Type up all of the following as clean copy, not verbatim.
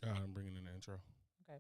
I'm bringing in the intro. Okay.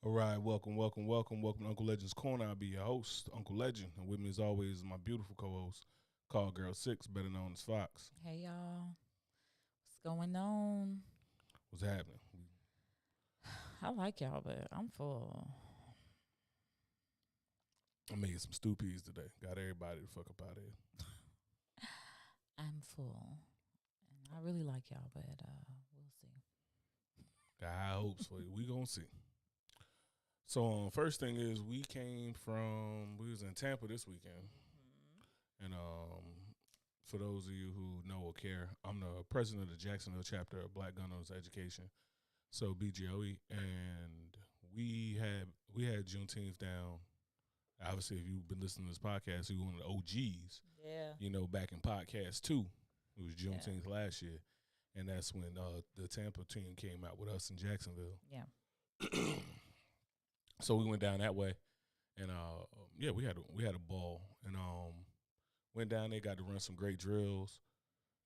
All right, welcome to Uncle Legend's Corner. I'll be your host, Uncle Legend, and with me as always is my beautiful co-host, Call Girl Six, better known as Fox. Hey y'all. What's going on? What's happening? I like y'all, but I'm full. I made some stew peas today. Got everybody to fuck up out of here. I'm full. And I really like y'all, but we'll see. Got high hopes for you. We gonna see. So, first thing is we was in Tampa this weekend, and for those of you who know or care, I'm the president of the Jacksonville chapter of Black Gun Owners Education, so BGOE, and we had Juneteenth down. Obviously, if you've been listening to this podcast, you're one of the OGs. Yeah. You know, back in podcast 2, it was Juneteenth last year, and that's when the Tampa team came out with us in Jacksonville. Yeah. So we went down that way, and we had a ball, and went down there, got to run some great drills.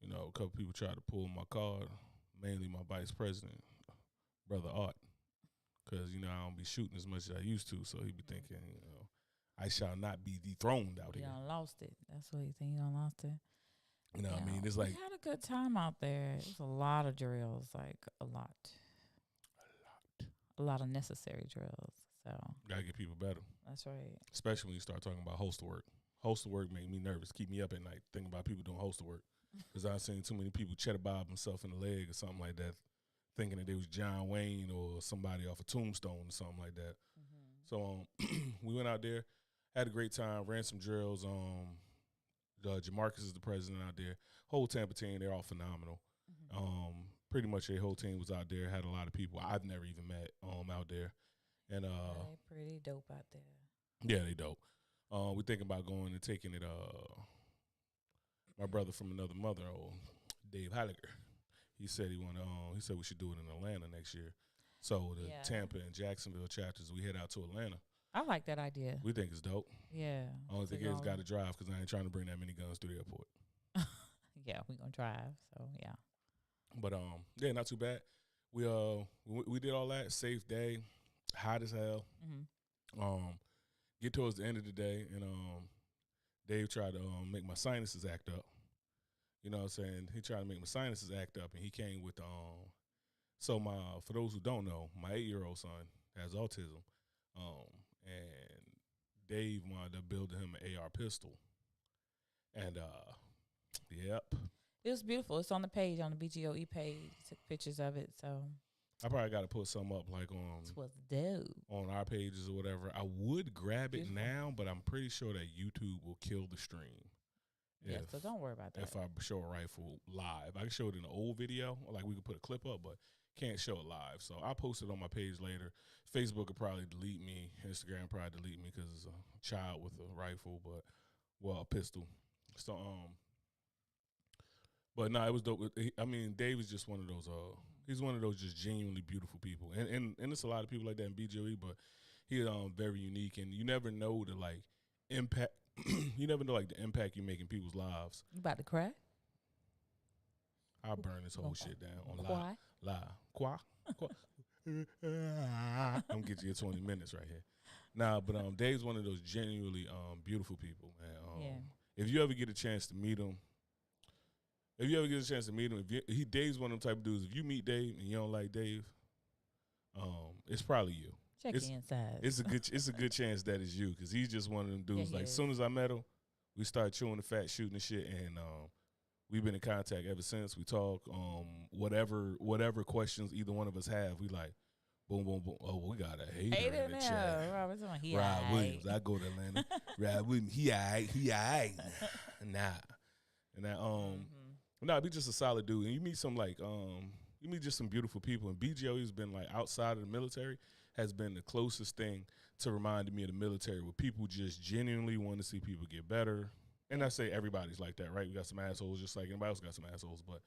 You know, a couple people tried to pull my card, mainly my vice president, brother Art, because I don't be shooting as much as I used to. So he be thinking, I shall not be dethroned out You here. done lost it. That's what you think. You done lost it. You know what I mean? It's like we had a good time out there. It was a lot of drills, like a lot of necessary drills. So gotta get people better, that's right. especially when you start talking about holster work. Holster work make me nervous, keep me up at night thinking about people doing holster work, because I've seen too many people cheddar bob themselves in the leg or something like that, thinking that they was John Wayne or somebody off a Tombstone or something like that. Mm-hmm. So we went out there, had a great time, ran some drills. Jamarcus is the president out there. Whole Tampa team, they're all phenomenal. Mm-hmm. Pretty much their whole team was out there. Had a lot of people I've never even met out there, and They pretty dope out there. yeah, they dope. We thinking about going and taking it. My brother from another mother, Dave Heiliger, he said he said we should do it in Atlanta next year. So the Tampa and Jacksonville chapters, we head out to Atlanta. I like that idea. We think it's dope. Yeah. Only thing is, got to drive, because I ain't trying to bring that many guns through the airport. Yeah, we gonna drive. So yeah. But yeah, not too bad. We did all that. Safe day, hot as hell. Mm-hmm. Get towards the end of the day, and Dave tried to make my sinuses act up. You know what I'm saying? He tried to make my sinuses act up, and he came with So for those who don't know, my 8-year-old son has autism, and Dave wound up building him an AR pistol, and yep. It was beautiful. It's on the page, on the BGOE page. Took pictures of it, so I probably got to put some up like it was dope on our pages or whatever. I would grab Beautiful. it now, but I'm pretty sure that YouTube will kill the stream. Yeah, so don't worry about that. If I show a rifle live, I can show it in an old video, like we could put a clip up, but can't show it live. So I'll post it on my page later. Facebook will probably delete me. Instagram probably delete me because it's a child with a rifle, a pistol. So but no, it was dope. I mean, Dave is just one of those. He's one of those just genuinely beautiful people, and it's a lot of people like that in BGOE, but he's very unique, and you never know the impact. You never know the impact you make in people's lives. You about to cry? I'll burn this whole shit down on live. Qua. I'm gonna get you 20 minutes right here. Nah, but Dave's one of those genuinely beautiful people, man. Yeah. If you ever get a chance to meet him, Dave's one of them type of dudes. If you meet Dave and you don't like Dave, it's probably you. Check it's the inside. it's a good chance that it's you because he's just one of them dudes. he Like, as is. soon as I met him, we started chewing the fat, shooting the shit, and we've been in contact ever since. We talk whatever questions either one of us have, we like boom, boom, boom. Oh, we got a hater in the chat. Robert's on. He Rob aight. Williams. I go to Atlanta. Rob Williams. He aight. Nah. And that nah, be just a solid dude. And you meet some you meet just some beautiful people. And BGO has been like outside of the military has been the closest thing to reminding me of the military, where people just genuinely want to see people get better. And I say everybody's like that, right? We got some assholes just like anybody else got some assholes, but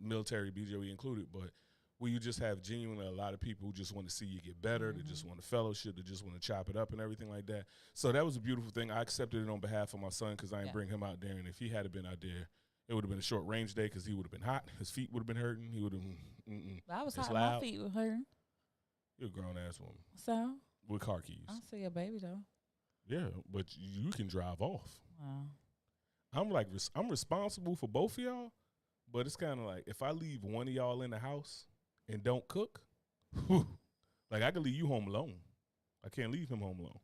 military, BGOE included. But where you just have genuinely a lot of people who just want to see you get better, that just want to fellowship, that just want to chop it up and everything like that. So that was a beautiful thing. I accepted it on behalf of my son because I didn't bring him out there. And if he had been out there, it would have been a short range day because he would have been hot. His feet would have been hurting. He would have I was it's hot. loud. My feet were hurting. You're a grown-ass woman So with car keys. I see a baby though. Yeah, but you can drive off. Wow. I'm responsible for both of y'all, but it's kind of like if I leave one of y'all in the house and don't cook, like I can leave you home alone. I can't leave him home alone.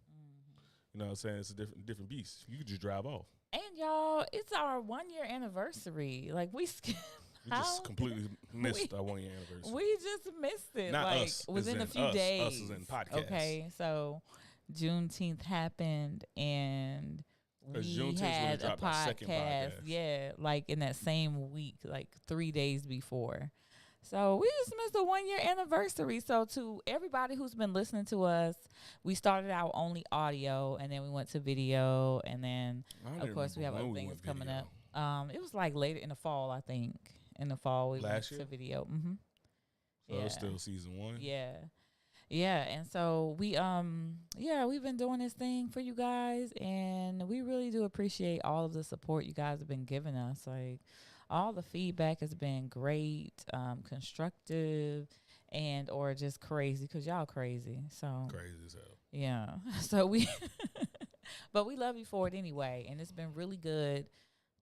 You know what I'm saying? It's a different beast. You can just drive off. And y'all, it's our 1 year anniversary. Like we We just completely missed our 1 year anniversary. We just missed it. Not like us, within as a in few us. days. Us as in podcast. Okay, so Juneteenth happened and we Juneteenth's when had we a dropped our second podcast. Yeah, like in that same week, like 3 days before. So we just missed a 1 year anniversary. So to everybody who's been listening to us, we started out only audio and then we went to video and then of course we have other things coming up. It was like later in the fall, I think. In the fall we went to video. Mm-hmm. So it's still season 1. Yeah. Yeah, and so we've been doing this thing for you guys, and we really do appreciate all of the support you guys have been giving us. Like, all the feedback has been great, constructive, and or just crazy, because y'all crazy. So Crazy as hell. yeah. So but we love you for it anyway, and it's been really good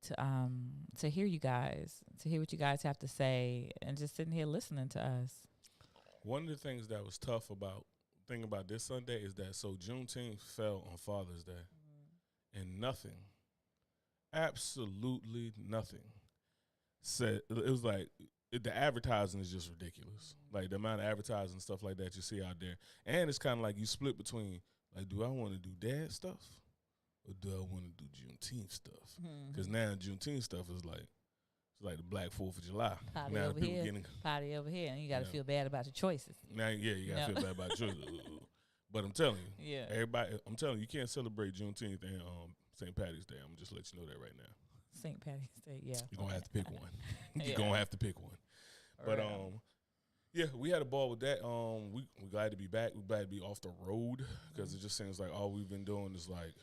to hear you guys, to hear what you guys have to say, and just sitting here listening to us. One of the things that was tough about thinking about this Sunday is that Juneteenth fell on Father's Day, and nothing, absolutely nothing, said it was like the advertising is just ridiculous. Like the amount of advertising and stuff like that you see out there, and it's kind of like you split between like, do I want to do dad stuff or do I want to do Juneteenth stuff? Because now Juneteenth stuff is like. It's like the Black 4th of July. Potty now over people here, getting potty over here, and you got to feel bad about your choices. now, you gotta feel bad about your. But I'm telling you, everybody. I'm telling you, you can't celebrate Juneteenth and St. Patty's Day. I'm just let you know that right now. St. Patty's Day, yeah. You're gonna have to pick one. You're gonna have to pick one. But we had a ball with that. We glad to be back. We're glad to be off the road because it just seems like all we've been doing is like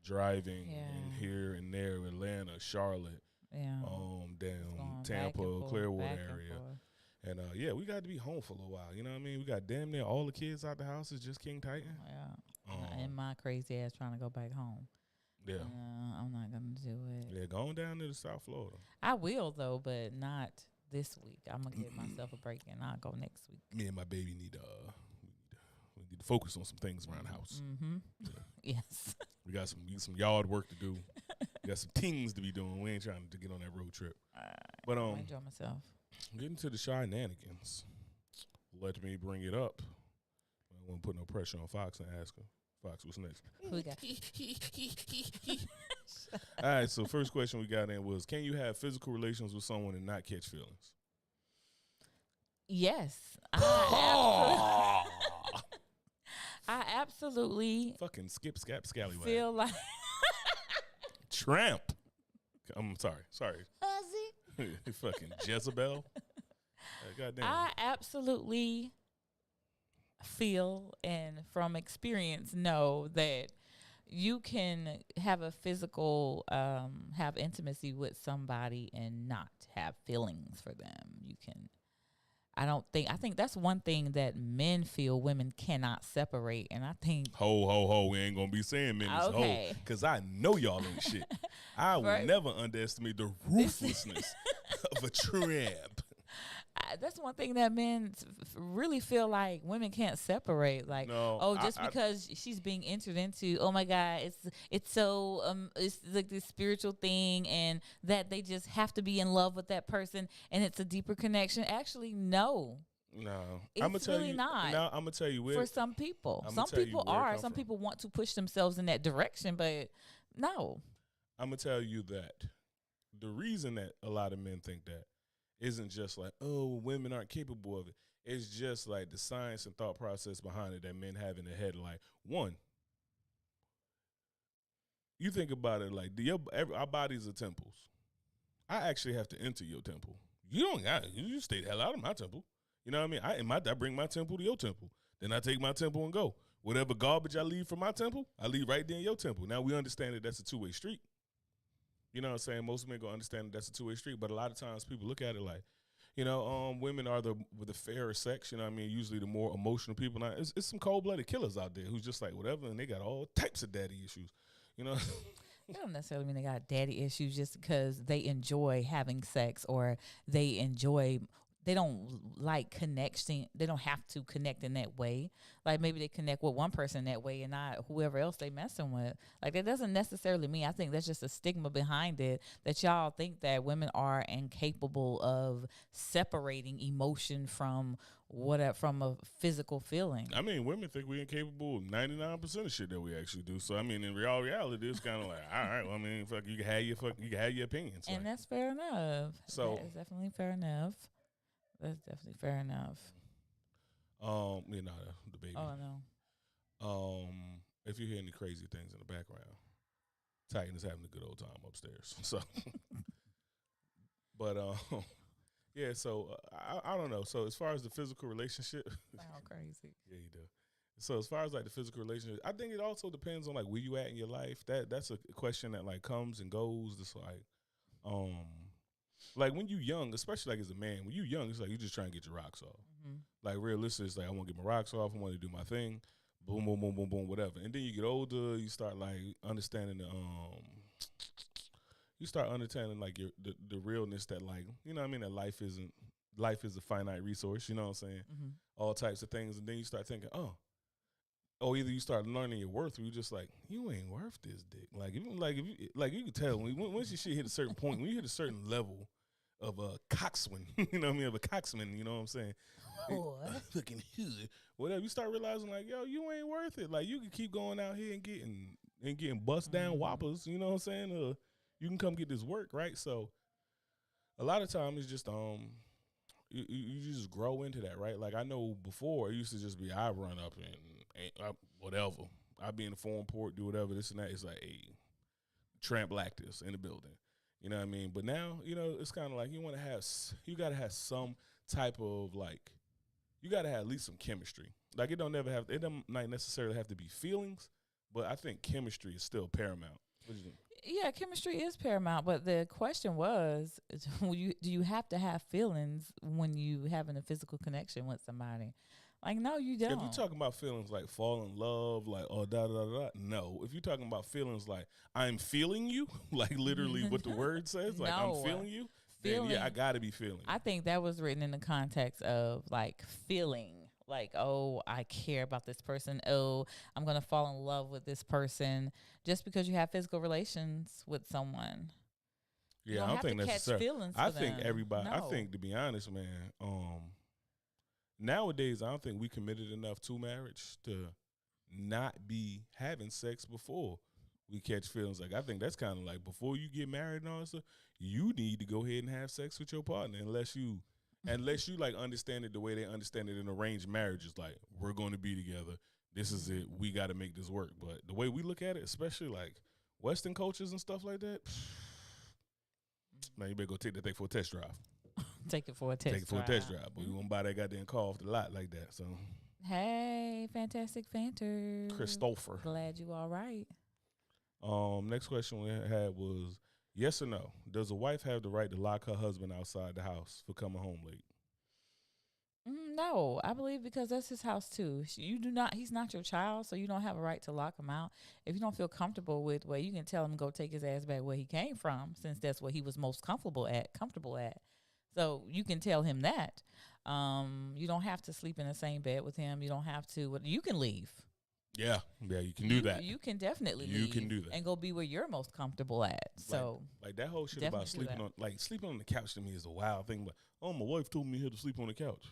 driving and here and there, Atlanta, Charlotte. Down Tampa, Clearwater area. And we got to be home for a little while. You know what I mean? We got damn near all the kids out the house. It's just King Titan. And my crazy ass trying to go back home. Yeah. I'm not going to do it. Yeah, going down to the South Florida. I will, though, but not this week. I'm going to give myself a break, and I'll go next week. Me and my baby need to focus on some things around the house. Mm-hmm. Yeah. Yes. We got some yard work to do. We got some things to be doing. We ain't trying to get on that road trip. But I enjoy myself. Getting to the shenanigans. Let me bring it up. I don't want to put no pressure on Fox and ask her. Fox, what's next? Who we got? All right, so first question we got in was, can you have physical relations with someone and not catch feelings? Yes. I absolutely fucking skip, scap, scallywag. Feel like tramp. I'm sorry. Fucking Jezebel. Goddamn. I absolutely feel and from experience know that you can have a physical, have intimacy with somebody and not have feelings for them. You can. I think that's one thing that men feel women cannot separate. And I think. Ho. We ain't going to be saying men is ho. Because I know y'all ain't shit. I will never underestimate the ruthlessness of a tramp. That's one thing that men really feel like women can't separate. Like, No, oh, just because she's being entered into, oh my God, it's so it's like this spiritual thing, and that they just have to be in love with that person, and it's a deeper connection. Actually, no. no. I'm gonna It's tell really you. not. Now I'm gonna tell you where. For some people. I'm gonna Some tell you people where it are. come Some from. people want to push themselves in that direction, but no. I'm gonna tell you that the reason that a lot of men think that isn't just like, oh, women aren't capable of it. It's just like the science and thought process behind it that men have in their head. Like, one, you think about it like our bodies are temples. I actually have to enter your temple. You don't got it. You stay the hell out of my temple. You know what I mean? I bring my temple to your temple. Then I take my temple and go. Whatever garbage I leave from my temple, I leave right there in your temple. Now we understand that that's a two-way street. You know what I'm saying? Most men gonna understand that that's a two-way street, but a lot of times people look at it like, women are the fairer sex. You know what I mean? Usually the more emotional people. Now, it's some cold-blooded killers out there who's just like whatever, and they got all types of daddy issues. You know? It don't necessarily mean they got daddy issues just because they enjoy having sex, or they don't like connection. They don't have to connect in that way. Like maybe they connect with one person that way and not whoever else they messing with. Like that doesn't necessarily mean, I think that's just a stigma behind it, that y'all think that women are incapable of separating emotion from a physical feeling. I mean, women think we're incapable of 99% of shit that we actually do. So I mean, in reality, it's kind of like, all right, well, I mean, you can have your opinions, and like. That's fair enough. So that is definitely fair enough. That's definitely fair enough. The baby. Oh no. If you hear any crazy things in the background, Titan is having a good old time upstairs. So, but yeah. So I don't know. So as far as the physical relationship, Sound crazy. Yeah, you do. So as far as like the physical relationship, I think it also depends on like where you at in your life. That's a question that like comes and goes. It's like when you young, especially like as a man, when you young, it's like you just trying to get your rocks off. Mm-hmm. Like realistic, it's like I want to get my rocks off. I want to do my thing. Boom, boom, boom, boom, boom, whatever. And then you get older, you start like understanding like the realness that like, you know what I mean, that life is a finite resource, you know what I'm saying? Mm-hmm. All types of things. And then you start thinking, or either you start learning your worth, or you just like, you ain't worth this dick. Like even like if you can tell once your shit hit a certain point, when you hit a certain level of a coxswain, you know what I mean, of a coxman, you know what I'm saying? Looking hood, whatever. You start realizing like, yo, you ain't worth it. Like you can keep going out here and getting bust down whoppers, you know what I'm saying? You can come get this work, right? So a lot of times it's just you just grow into that, right? Like I know before it used to just be I run up and whatever. I be in the foreign port, do whatever, this and that. It's like, hey, tramp like this in the building. You know what I mean? But now, it's kind of like you got to have some type of like, you got to have at least some chemistry. Like it don't not necessarily have to be feelings, but I think chemistry is still paramount. What do you think? Yeah, chemistry is paramount, but the question was, do you have to have feelings when you having a physical connection with somebody? Like, no, you don't. If you're talking about feelings like fall in love, like no. If you're talking about feelings like I'm feeling you, like literally what the word says, like No. I'm feeling you, then yeah, I gotta be feeling you. I think that was written in the context of like feeling. Like, oh, I care about this person. Oh, I'm going to fall in love with this person just because you have physical relations with someone. Yeah, I don't think necessarily. I think everybody, No. I think to be honest, man, nowadays I don't think we committed enough to marriage to not be having sex before we catch feelings. Like I think that's kind of like before you get married and all that stuff, you need to go ahead and have sex with your partner unless you like understand it the way they understand it in arranged marriages. Like we're going to be together. This is it. We got to make this work. But the way we look at it, especially like Western cultures and stuff like that, man, you better go take that thing for a test drive. Take it for a test drive. Take it for a test drive. But you won't buy that goddamn car off the lot like that. So, hey, Fantastic Fanter. Christopher. Glad you all right. Next question we had was, yes or no? Does a wife have the right to lock her husband outside the house for coming home late? No, I believe because that's his house too. You do not. He's not your child, so you don't have a right to lock him out. If you don't feel comfortable with, well, you can tell him to go take his ass back where he came from, since that's what he was most comfortable at. So you can tell him that. You don't have to sleep in the same bed with him. You don't have to. You can leave. Yeah, you can do that. You can definitely You leave can do that and go be where you're most comfortable at. So like that whole shit about sleeping on the couch to me is a wild thing. But my wife told me here to sleep on the couch.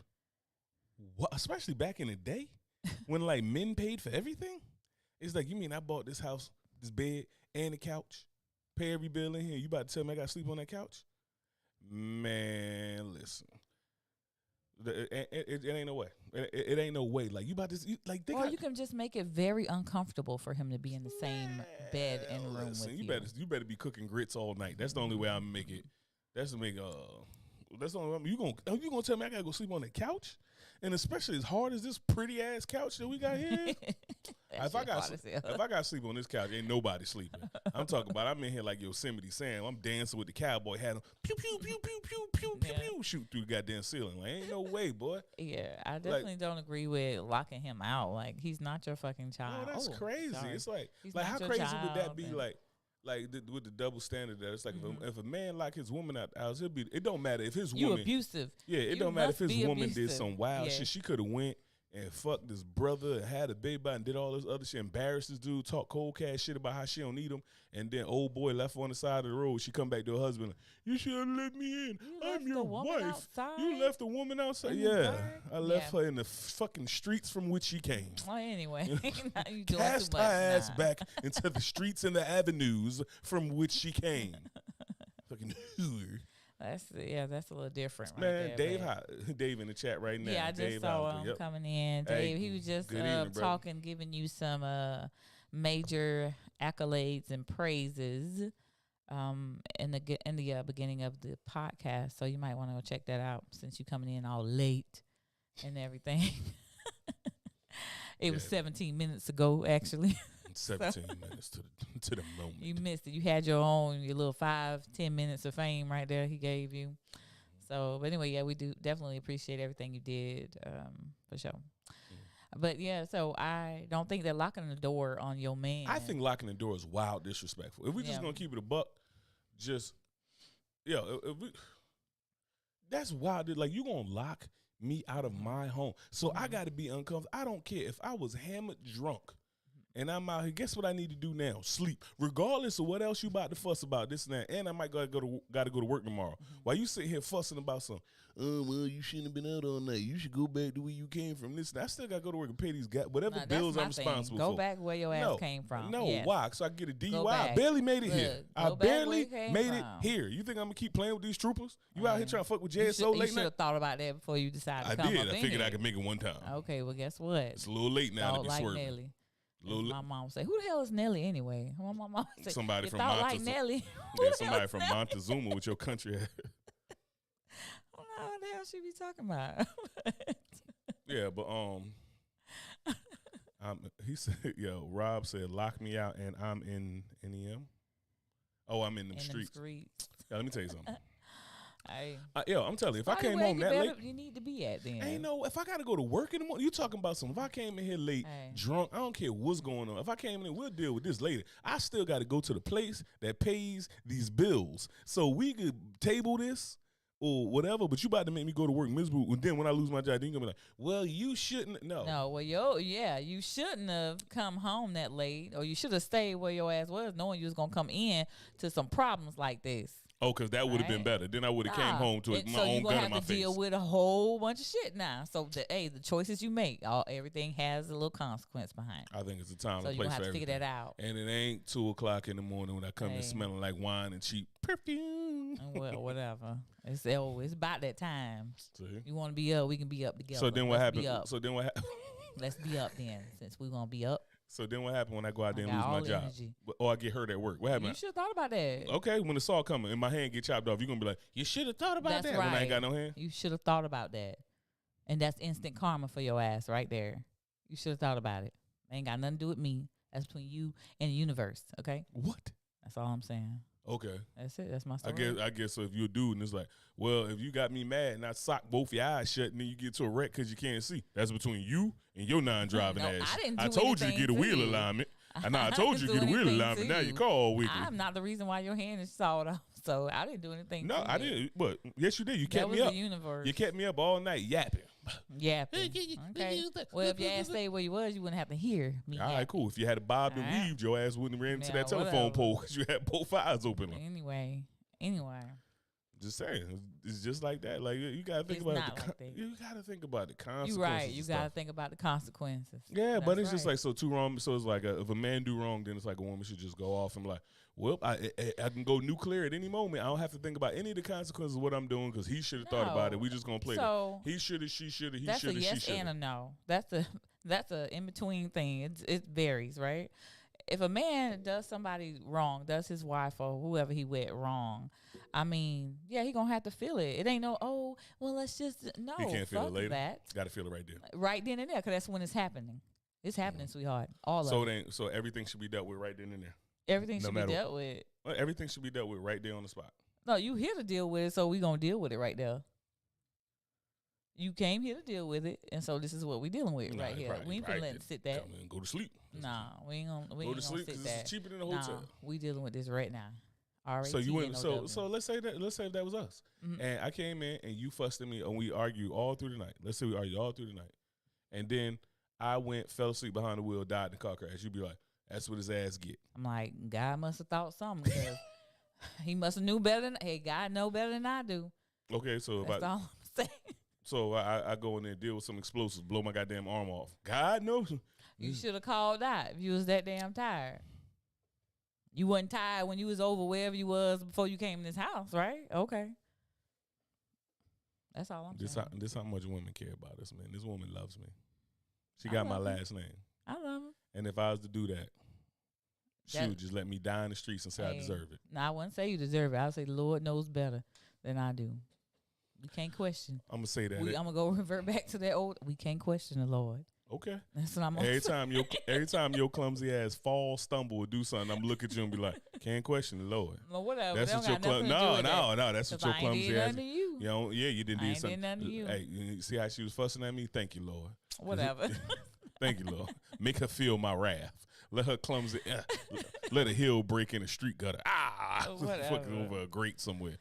What? Especially back in the day when like men paid for everything. It's like, you mean I bought this house, this bed, and the couch, pay every bill in here. You about to tell me I got to sleep on that couch? Man, listen. It ain't no way. It ain't no way. Like, you about to, you can just make it very uncomfortable for him to be in the same bed and room with you. You better be cooking grits all night. That's the only way I'm make it. That's the only way. You gonna tell me I gotta go sleep on the couch, and especially as hard as this pretty ass couch that we got here. If I got to sleep on this couch, ain't nobody sleeping. I'm talking about, I'm in here like Yosemite Sam. I'm dancing with the cowboy hat on. Pew, pew, pew, pew, pew, pew, pew, pew, shoot through the goddamn ceiling. Like, ain't no way, boy. Yeah, I definitely don't agree with locking him out. Like, he's not your fucking child. Oh, that's crazy. Sorry. It's like He's how not crazy your would that be? child, With the double standard that it's like, if a man lock his woman out the house, it don't matter if his woman. You abusive. Yeah, it You don't matter if must his be woman did abusive. some wild Yeah. shit. She could have went and fucked this brother and had a baby by and did all this other shit, embarrassed this dude, talk cold cash shit about how she don't need him, and then old boy left her on the side of the road. She come back to her husband, like, you should have let me in. I'm your wife. You left the woman outside. Yeah, I left her in the fucking streets from which she came. Well, anyway, you doing Cast too her much ass now. back into the streets and the avenues from which she came. Fucking hooer. That's a little different. Man, right there, Dave in the chat right now. Yeah, I just Dave saw Holloway, him coming in. Dave, he was just good evening, brother. talking, giving you some major accolades and praises in the beginning of the podcast. So you might want to go check that out since you're coming in all late and everything. It was 17 minutes ago, actually. 17 minutes to the moment. You missed it. You had your little 5-10 minutes of fame right there he gave you. So, but anyway, yeah, we do definitely appreciate everything you did, for sure. But yeah, so I don't think that locking the door on your man. I think locking the door is wild disrespectful. If we just gonna keep it a buck, that's wild. Like, you gonna lock me out of my home, so I got to be uncomfortable. I don't care if I was hammered drunk. And I'm out here. Guess what I need to do now? Sleep. Regardless of what else you about to fuss about, this and that. And I might gotta go to work tomorrow. While you sitting here fussing about something, well, you shouldn't have been out all night. You should go back to where you came from. This, I still gotta go to work and pay these guys whatever bills I'm responsible for. Go back where your ass came from. No, yes. why? So I get a DUI. Go I back. barely made it here. I barely made it from. here. You think I'm gonna keep playing with these troopers? You out here trying to fuck with JSO late You should night? have thought about that before you decided to I come did. up I in figured here. I could make it one time. Okay, well, guess what? It's a little late now to be like swerving. Nelly. My mom say, "Who the hell is Nelly anyway?" My mom say, Somebody you from thought Montezuma. like Nelly. Yeah, somebody from Montezuma with your country. I don't know what the hell she be talking about. Yeah, but he said, Rob said, lock me out, and I'm in NEM. Oh, I'm in the streets. Yeah, let me tell you something. I'm telling you, if I came home that late, you need to be at then. ain't no. If I got to go to work in the morning, you talking about something. If I came in here late, drunk, I don't care what's going on. If I came in, we'll deal with this later. I still got to go to the place that pays these bills, so we could table this or whatever. But you about to make me go to work miserable. And then when I lose my job, then you gonna be like, well, you shouldn't. No, well, you shouldn't have come home that late, or you should have stayed where your ass was, knowing you was gonna come in to some problems like this. Oh, because that would have been better. Then I would have came home to my own gun in my face. So you gonna have to deal with a whole bunch of shit now. So the choices you make, everything has a little consequence behind. I think it's a time so and place for everything. So you have to figure that out. And it ain't 2:00 in the morning when I come in smelling like wine and cheap perfume. Well, whatever. It's about that time. See? You want to be up, we can be up together. So then what happened? Let's be up then, since we're gonna be up. So then what happened when I go out there and lose my job? Or I get hurt at work? What happened? You should have thought about that. Okay, when the saw coming and my hand get chopped off, you're going to be like, you should have thought about that when I ain't got no hand? You should have thought about that. And that's instant karma for your ass right there. You should have thought about it. Ain't got nothing to do with me. That's between you and the universe, okay? What? That's all I'm saying. Okay. That's it. That's my story. I guess so if you're a dude and it's like, well, if you got me mad and I sock both your eyes shut and then you get to a wreck because you can't see, that's between you and your non-driving ass. I told you to get a wheel alignment. I told you to get a wheel alignment. Now your car all wiggly. I'm not the reason why your hand is sawed off. So I didn't do anything. No, to I it. didn't. But yes, you did. You That kept was me up. the universe. You kept me up all night yapping. Yapping. Okay. Well, if your ass stayed where you was, you wouldn't have to hear me. All right, yapping. cool. If you had bobbed and All right. weaved, your ass wouldn't have ran into Yeah, that telephone whatever. pole because you had both eyes open. Anyway. Just saying, it's just like that. Like you gotta think It's about not like that. you gotta think about the consequences. You right. You and gotta stuff. think about the consequences. Yeah, but That's it's just right. like so two wrong. So it's like if a man do wrong, then it's like a woman should just go off and be like, well, I can go nuclear at any moment. I don't have to think about any of the consequences of what I'm doing because he should have thought about it. No. We just gonna play. So He shoulda, she shoulda, he that's a shoulda, she yes and shoulda. a no. That's a in between thing. It varies, right? If a man does somebody wrong, does his wife or whoever he with wrong, I mean, yeah, he gonna have to feel it. It ain't no, oh, well, let's just no. He can't feel it fuck later. that. Gotta feel it right there. Right then and there, because that's when it's happening. It's happening, sweetheart. All So of it. so everything should be dealt with right then and there. Everything no should be matter dealt with. Well, everything should be dealt with right there on the spot. No, you here to deal with it, so we gonna deal with it right there. You came here to deal with it, and so this is what we dealing with Nah, right here. right, We ain't right. finna let it sit that. Come in and go to sleep. Nah, we ain't gonna Go ain't to gonna sleep sit because that. it's cheaper than a Nah, hotel. we dealing with this right now. R-A-T-N-O-W. So you went. So let's say that was us, Mhm. and I came in and you fussed at me and we argued all through the night. Let's say we argued all through the night, and then I fell asleep behind the wheel, died in the car crash. You'd be like, "That's what his ass get." I'm like, God must have thought something because he must have knew better than. Hey, God know better than I do. Okay, so That's all I'm saying. so I go in there and deal with some explosives, blow my goddamn arm off. God knows. You should have called out if you was that damn tired. You wasn't tired when you was over wherever you was before you came in this house, right? Okay. That's all I'm saying. This how much women care about us, man. This woman loves me. She I got my love him. last name, I love him. and if I was to do that, she That- would just let me die in the streets and say I Hey, deserve it. No, I wouldn't say you deserve it. I would say the Lord knows better than I do. You can't question. I'm gonna say that. I'm gonna go revert back to that old. We can't question the Lord. Okay. That's what I'm gonna Every say. every time your clumsy ass fall, stumble, or do something, I'm look at you and be like, "Can't question the Lord." Well, whatever. That's That what don't your got nothing to do no, with that. no, that's 'Cause what your I ain't clumsy did ass. nothing to you. You know, yeah, you didn't I do ain't something. did nothing to you. Hey, you see how she was fussing at me? Thank you, Lord. Whatever. Thank you, Lord. Make her feel my wrath. Let her clumsy. Let a hill break in a street gutter. Whatever. Fucking over a grate somewhere.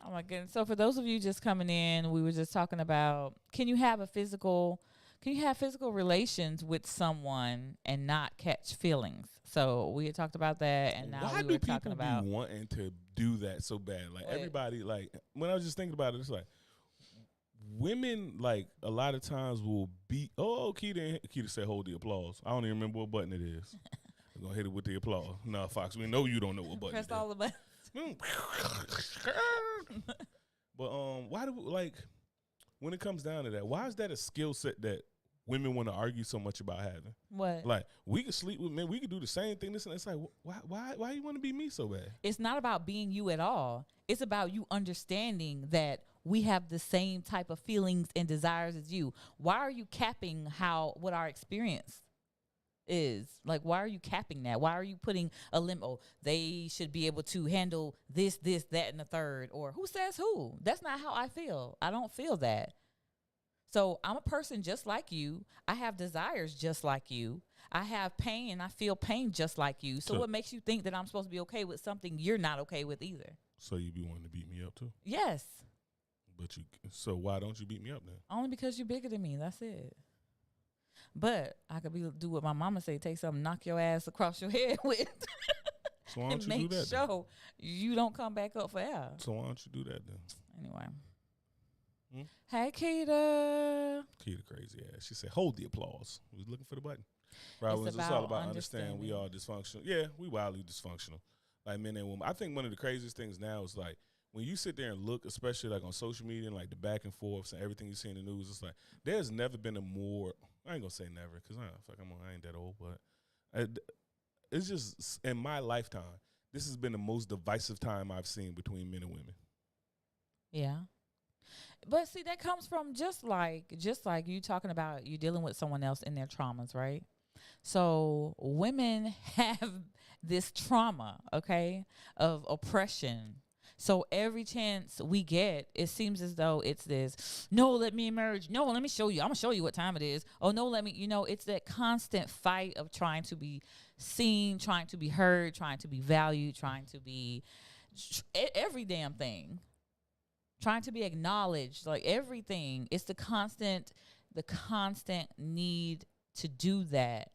Oh my goodness. So for those of you just coming in, we were just talking about can you have physical relations with someone and not catch feelings? So we had talked about that, and now Why we do were talking people about be wanting to do that so bad? Like What? everybody, like when I was just thinking about it, it's like women, like a lot of times will be. Oh, Keita said, "Hold the applause." I don't even remember what button it is. We're gonna hit it with the applause. No, Fox, we know you don't know what button. press it all the buttons. But why do like when it comes down to that? Why is that a skill set that women want to argue so much about having? What? Like we could sleep with men, we could do the same thing. This and it's like why you want to be me so bad? It's not about being you at all. It's about you understanding that we have the same type of feelings and desires as you. Why are you capping what our experience is? Like, why are you capping that? Why are you putting a limit? Oh, they should be able to handle this, that, and the third. Or who says who? That's not how I feel. I don't feel that. So I'm a person just like you. I have desires just like you. I have pain and I feel pain just like you. So what makes you think that I'm supposed to be okay with something you're not okay with either? So you be wanting to beat me up too? Yes. So why don't you beat me up then? Only because you're bigger than me. That's it. But I could do what my mama say, take something, knock your ass across your head with. So why don't and you make do that? sure you don't come back up for air. So why don't you do that then? Anyway. Hmm? Hey, Keita. Keita crazy ass. She said, "Hold the applause." We was looking for the button. Right, it's all about about understanding we all dysfunctional. Yeah, we wildly dysfunctional, like men and women. I think one of the craziest things now is like when you sit there and look, especially like on social media and like the back and forths and everything you see in the news. It's like there's never been a more. I ain't gonna say never because I ain't that old, but it's just in my lifetime. This has been the most divisive time I've seen between men and women. Yeah. But see, that comes from just like you talking about you dealing with someone else in their traumas, right? So women have this trauma, okay, of oppression. So every chance we get, it seems as though it's this, no, let me emerge. No, let me show you. I'm going to show you what time it is. Oh, no, let me, it's that constant fight of trying to be seen, trying to be heard, trying to be valued, trying to be every damn thing. Trying to be acknowledged, like everything. It's the constant need to do that.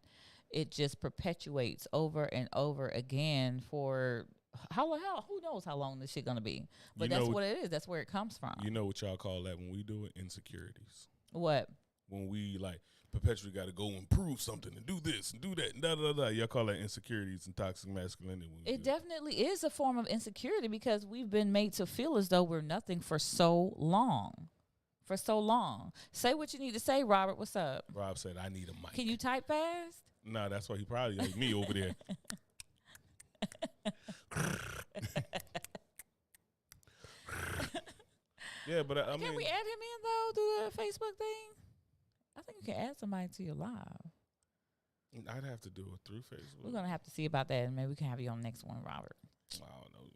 It just perpetuates over and over again for how who knows how long this shit gonna be. But that's what it is. That's where it comes from. You know what y'all call that when we do it? Insecurities. What? When we like perpetually got to go and prove something and do this and do that and da da da. Y'all call that insecurities and toxic masculinity. It definitely is a form of insecurity because we've been made to feel as though we're nothing for so long. For so long. Say what you need to say, Robert. What's up? Rob said, I need a mic. Can you type fast? No, that's why he probably like me over there. Yeah, but I mean, can we add him in though through the Facebook thing? I think you can add somebody to your live. I'd have to do it through Facebook. We're gonna have to see about that, and maybe we can have you on the next one, Robert. I don't know.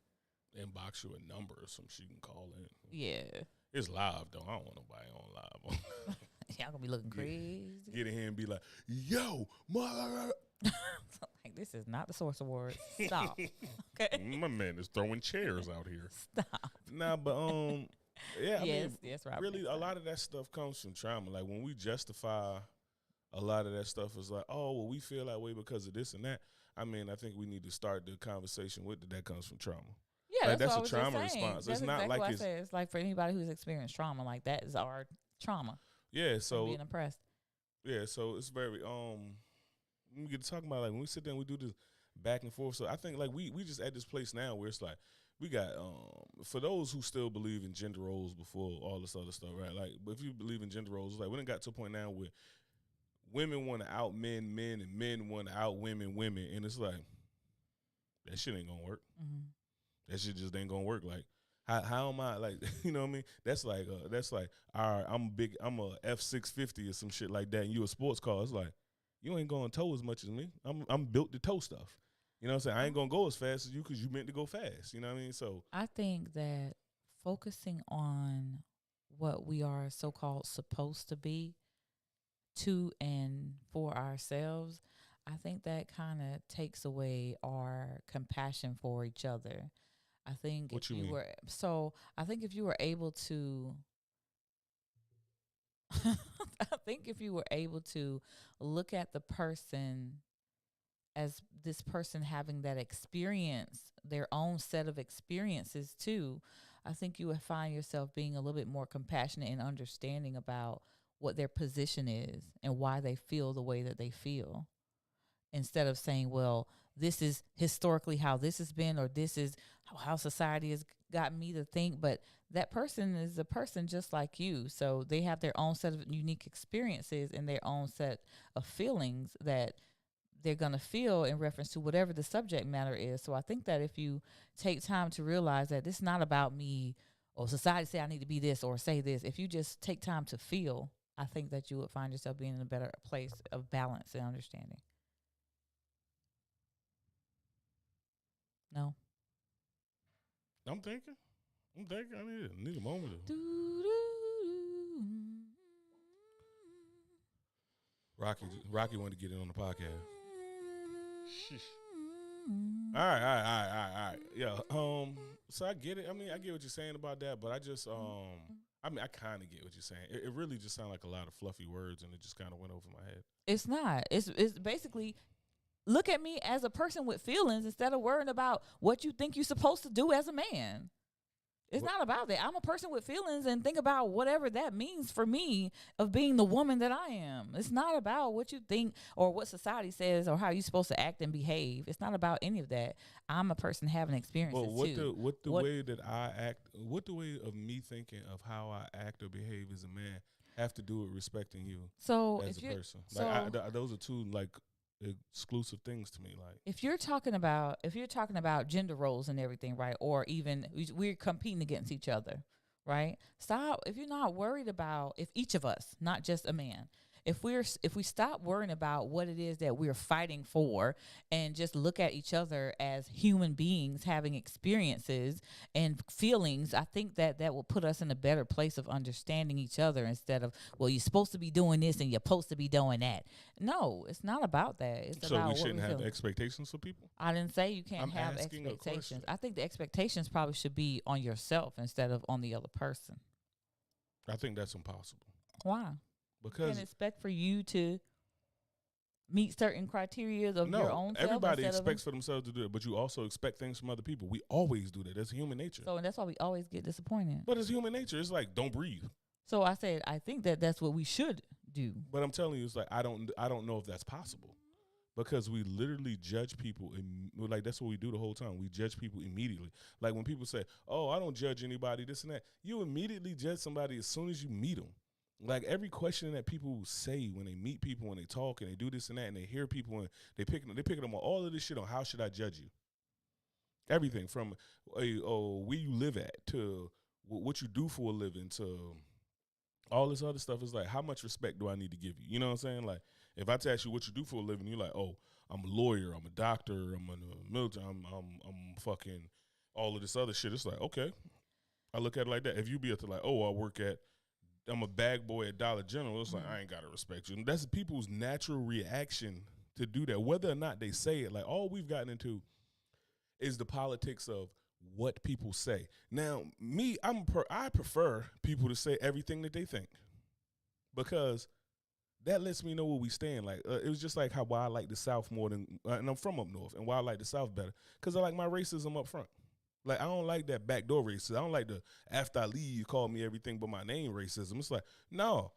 Inbox you a number or something she can call in. Yeah, it's live though. I don't want nobody on live. Y'all gonna be looking crazy. Get in here and be like, "Yo, mother." Like, this is not the Source Awards. Stop. Okay. My man is throwing chairs out here. Stop. Nah, but yeah. I mean, yes, Robert. Really, a lot of that stuff comes from trauma. Like when we justify a lot of that stuff, is like, oh, well, we feel that way because of this and that. I mean, I think we need to start the conversation with that comes from trauma. Yeah, like, that's what a I was trauma just saying. response. That's it's not exactly like it's like for anybody who's experienced trauma, like that is our trauma. Yeah, so being oppressed. Yeah, so it's very we get to talking about like when we sit there and we do this back and forth. So I think like we just at this place now where it's like we got for those who still believe in gender roles before all this other stuff, right? Like, but if you believe in gender roles, it's like we done got to a point now where women want to out men, and men want to out women, and it's like that shit ain't gonna work. Mm-hmm. That shit just ain't gonna work. Like, how am I like? You know what I mean? That's like all right, I'm a F650 or some shit like that, and you a sports car. It's like you ain't going tow as much as me. I'm built to tow stuff. You know what I'm saying? I ain't gonna go as fast as you because you meant to go fast. You know what I mean? So I think that focusing on what we are so-called supposed to be to and for ourselves, I think that kind of takes away our compassion for each other. I think what you mean? I think if you were able to I think if you were able to look at the person as this person having that experience, their own set of experiences too, I think you would find yourself being a little bit more compassionate and understanding about what their position is and why they feel the way that they feel. Instead of saying, well, this is historically how this has been, or this is how society has gotten me to think. But that person is a person just like you. So they have their own set of unique experiences and their own set of feelings that they're going to feel in reference to whatever the subject matter is. So I think that if you take time to realize that this is not about me or society say I need to be this or say this, if you just take time to feel, I think that you would find yourself being in a better place of balance and understanding. No. I'm thinking. I need a moment. Rocky wanted to get in on the podcast. All right. Yeah. So I get it. I mean, I get what you're saying about that, but I just I mean, I kind of get what you're saying. It really just sounded like a lot of fluffy words, and it just kind of went over my head. It's not. It's basically, look at me as a person with feelings instead of worrying about what you think you're supposed to do as a man. It's not about that. I'm a person with feelings, and think about whatever that means for me of being the woman that I am. It's not about what you think or what society says or how you're supposed to act and behave. It's not about any of that. I'm a person having experiences too. What the way that I act, what the way of me thinking of how I act or behave as a man have to do with respecting you as a person? Like those are two like exclusive things to me. Like if you're talking about gender roles and everything, right? Or even we're competing against each other, right? Stop. If you're not worried about, if each of us, not just a man, If we stop worrying about what it is that we're fighting for and just look at each other as human beings having experiences and feelings, I think that will put us in a better place of understanding each other instead of, well, you're supposed to be doing this and you're supposed to be doing that. No, it's not about that. It's So about we what shouldn't have feel. expectations for people. I didn't say you can't I'm have asking a question. expectations. I think the expectations probably should be on yourself instead of on the other person. I think that's impossible Why? because Can expect for you to meet certain criteria of your own self. Everybody expects for themselves to do it, but you also expect things from other people. We always do that. That's human nature. So and that's why we always get disappointed. But it's human nature. It's like, don't breathe. So I said I think that that's what we should do. But I'm telling you, it's like I don't know if that's possible because we literally judge people. Like that's what we do the whole time. We judge people immediately. Like when people say, "Oh, I don't judge anybody," this and that. You immediately judge somebody as soon as you meet them. Like every question that people say when they meet people, when they talk and they do this and that, and they hear people and they pick them on all of this shit on how should I judge you? Everything from where you live at to what you do for a living to all this other stuff is like, how much respect do I need to give you? You know what I'm saying? Like, if I ask you what you do for a living, you're like, oh, I'm a lawyer, I'm a doctor, I'm in the military, I'm fucking all of this other shit. It's like, okay. I look at it like that. If you be like, oh, I'm a bag boy at Dollar General, it's like, I ain't got to respect you. And that's people's natural reaction to do that, whether or not they say it. Like, all we've gotten into is the politics of what people say. Now, me, I prefer people to say everything that they think because that lets me know where we stand. Like it was just like why I like the South more than, and I'm from up north, and why I like the South better because I like my racism up front. Like I don't like that backdoor racism. I don't like the after I leave you call me everything but my name racism. It's like no,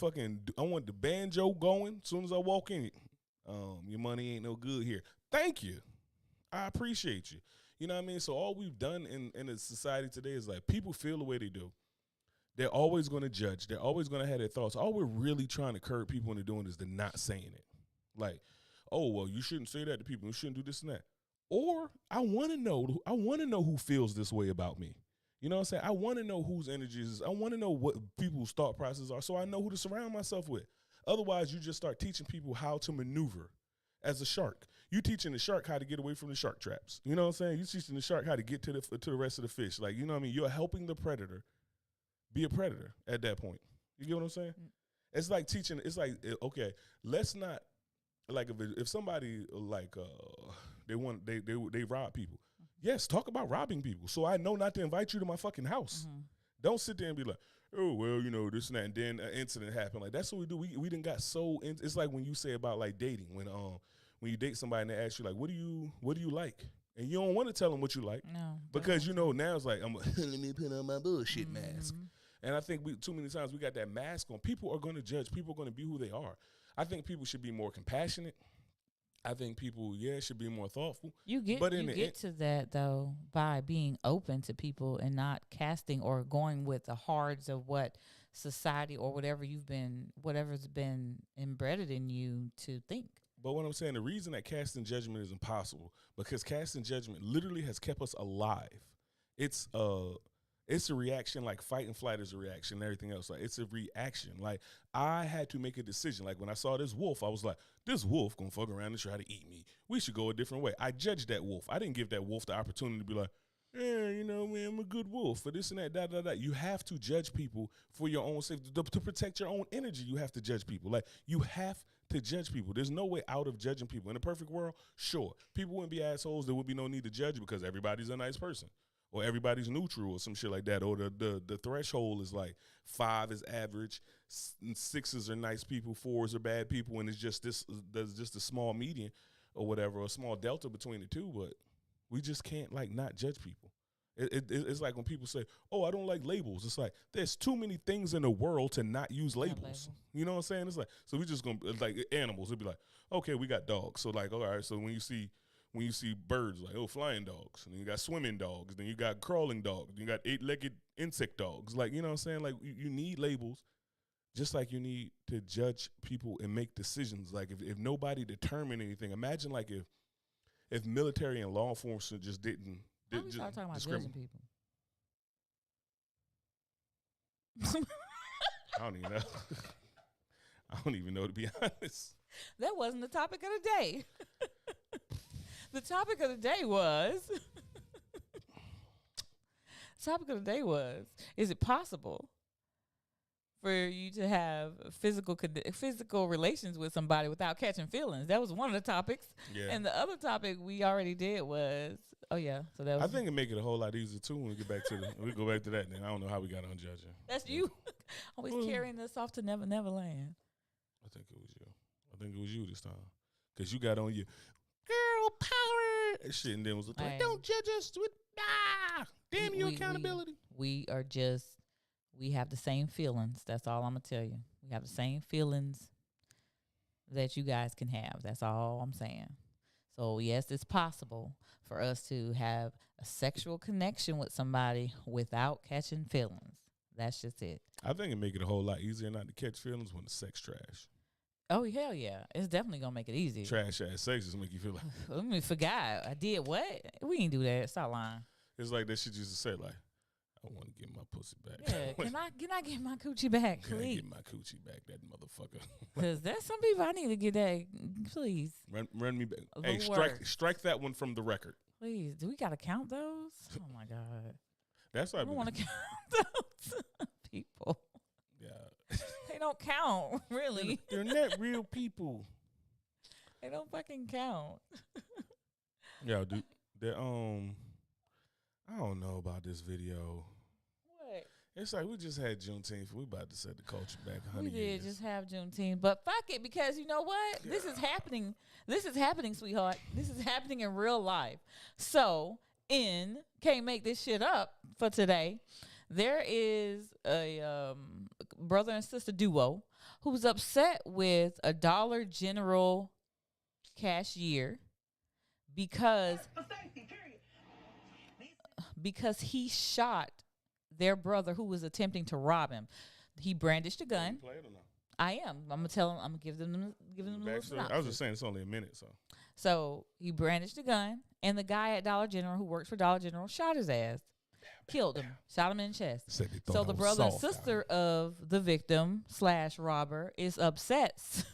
I want the banjo going as soon as I walk in. Your money ain't no good here. Thank you, I appreciate you. You know what I mean? So all we've done in the society today is like people feel the way they do. They're always going to judge. They're always going to have their thoughts. All we're really trying to curb people into doing is they're not saying it. Like, oh, well, you shouldn't say that to people. You shouldn't do this and that. Or I want to know who feels this way about me. You know what I'm saying? I want to know whose energies is. I want to know what people's thought processes are so I know who to surround myself with. Otherwise, you just start teaching people how to maneuver as a shark. You teaching the shark how to get away from the shark traps. You know what I'm saying? You teaching the shark how to get to the rest of the fish. Like, you know what I mean? You're helping the predator be a predator at that point. You get what I'm saying? It's like teaching. It's like, okay, let's not, like if somebody like they rob people. Yes, talk about robbing people. So I know not to invite you to my fucking house. Don't sit there and be like, oh, well, you know, this and that, and then an incident happened. Like, that's what we do. We done got so, it's like when you say about, like, dating. When you date somebody and they ask you, like, what do you like? And you don't want to tell them what you like. No. Because, you know, now it's like, let me put on my bullshit mask. And I think too many times we got that mask on. People are going to judge. People are going to be who they are. I think people should be more compassionate. I think people, should be more thoughtful. You get to that, though, by being open to people and not casting or going with the hards of what society or whatever's been embedded in you to think. But what I'm saying, the reason that casting judgment is impossible, because casting judgment literally has kept us alive. It's a reaction, like fight and flight is a reaction and everything else. Like, it's a reaction. Like, I had to make a decision. Like, when I saw this wolf, I was like, this wolf gonna fuck around and try to eat me. We should go a different way. I judged that wolf. I didn't give that wolf the opportunity to be like, you know, man, I'm a good wolf for this and that, da. You have to judge people for your own safety. To protect your own energy, you have to judge people. Like, you have to judge people. There's no way out of judging people. In a perfect world, sure, people wouldn't be assholes. There would be no need to judge because everybody's a nice person. Or everybody's neutral or some shit like that. Or the threshold is like 5 is average, 6s are nice people, 4s are bad people, and there's just a small median or whatever, or a small delta between the two. But we just can't like not judge people. It's like when people say, oh, I don't like labels. It's like there's too many things in the world to not use labels. You know what I'm saying? It's like, so we just gonna, like animals, it'd be like, okay, we got dogs. So like, all right, so when you see birds, like, oh, flying dogs, and then you got swimming dogs, then you got crawling dogs, then you got 8-legged insect dogs. Like, you know what I'm saying? Like, you need labels just like you need to judge people and make decisions. Like, if nobody determined anything, imagine, like, if military and law enforcement just didn't. How we start talking about judging people? I don't even know. I don't even know, to be honest. That wasn't the topic of the day. The topic of the day was. Is it possible for you to have physical relations with somebody without catching feelings? That was one of the topics. Yeah. And the other topic we already did was, so that was. I think it make it a whole lot easier too when we get back to we go back to that. Then I don't know how we got on judging. That's you. Always carrying us off to Never Never Land. I think it was you. I think it was you this time, because you got on your girl power and shit, and then was like, "Don't judge us with damn you accountability." We have the same feelings. That's all I'm gonna tell you. We have the same feelings that you guys can have. That's all I'm saying. So yes, it's possible for us to have a sexual connection with somebody without catching feelings. That's just it. I think it make it a whole lot easier not to catch feelings when the sex trash. Oh, hell yeah. It's definitely going to make it easy. Trash ass sex just make you feel like. Let me forgot. I did what? We ain't do that. Stop lying. It's like that shit used to say, like, I want to get my pussy back. Yeah, can I get my coochie back, please? Can I get my coochie back, that motherfucker? Because there's some people I need to get that, please. Run me back. Hey, strike that one from the record. Please. Do we got to count those? Oh, my God. That's why I don't want to count those people. Yeah. They don't count, really. They're not real people. They don't fucking count. Yeah, dude. I don't know about this video. What? It's like we just had Juneteenth. We about to set the culture back 100 years. We did just have Juneteenth, but fuck it, because you know what? Yeah. This is happening. This is happening, sweetheart. This is happening in real life. So, can't make this shit up for today. There is a brother and sister duo who's upset with a Dollar General cashier because he shot their brother who was attempting to rob him. He brandished a gun. Play it or no? I am. I'm gonna tell him. I'm gonna give them a little synopsis. I was just saying it's only a minute, so. So he brandished a gun, and the guy at Dollar General who works for Dollar General shot his ass. Killed him, shot him in the chest. So the brother and sister of the victim / robber is upset.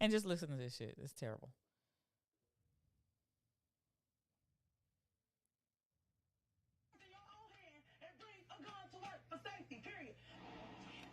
And just listen to this shit. It's terrible.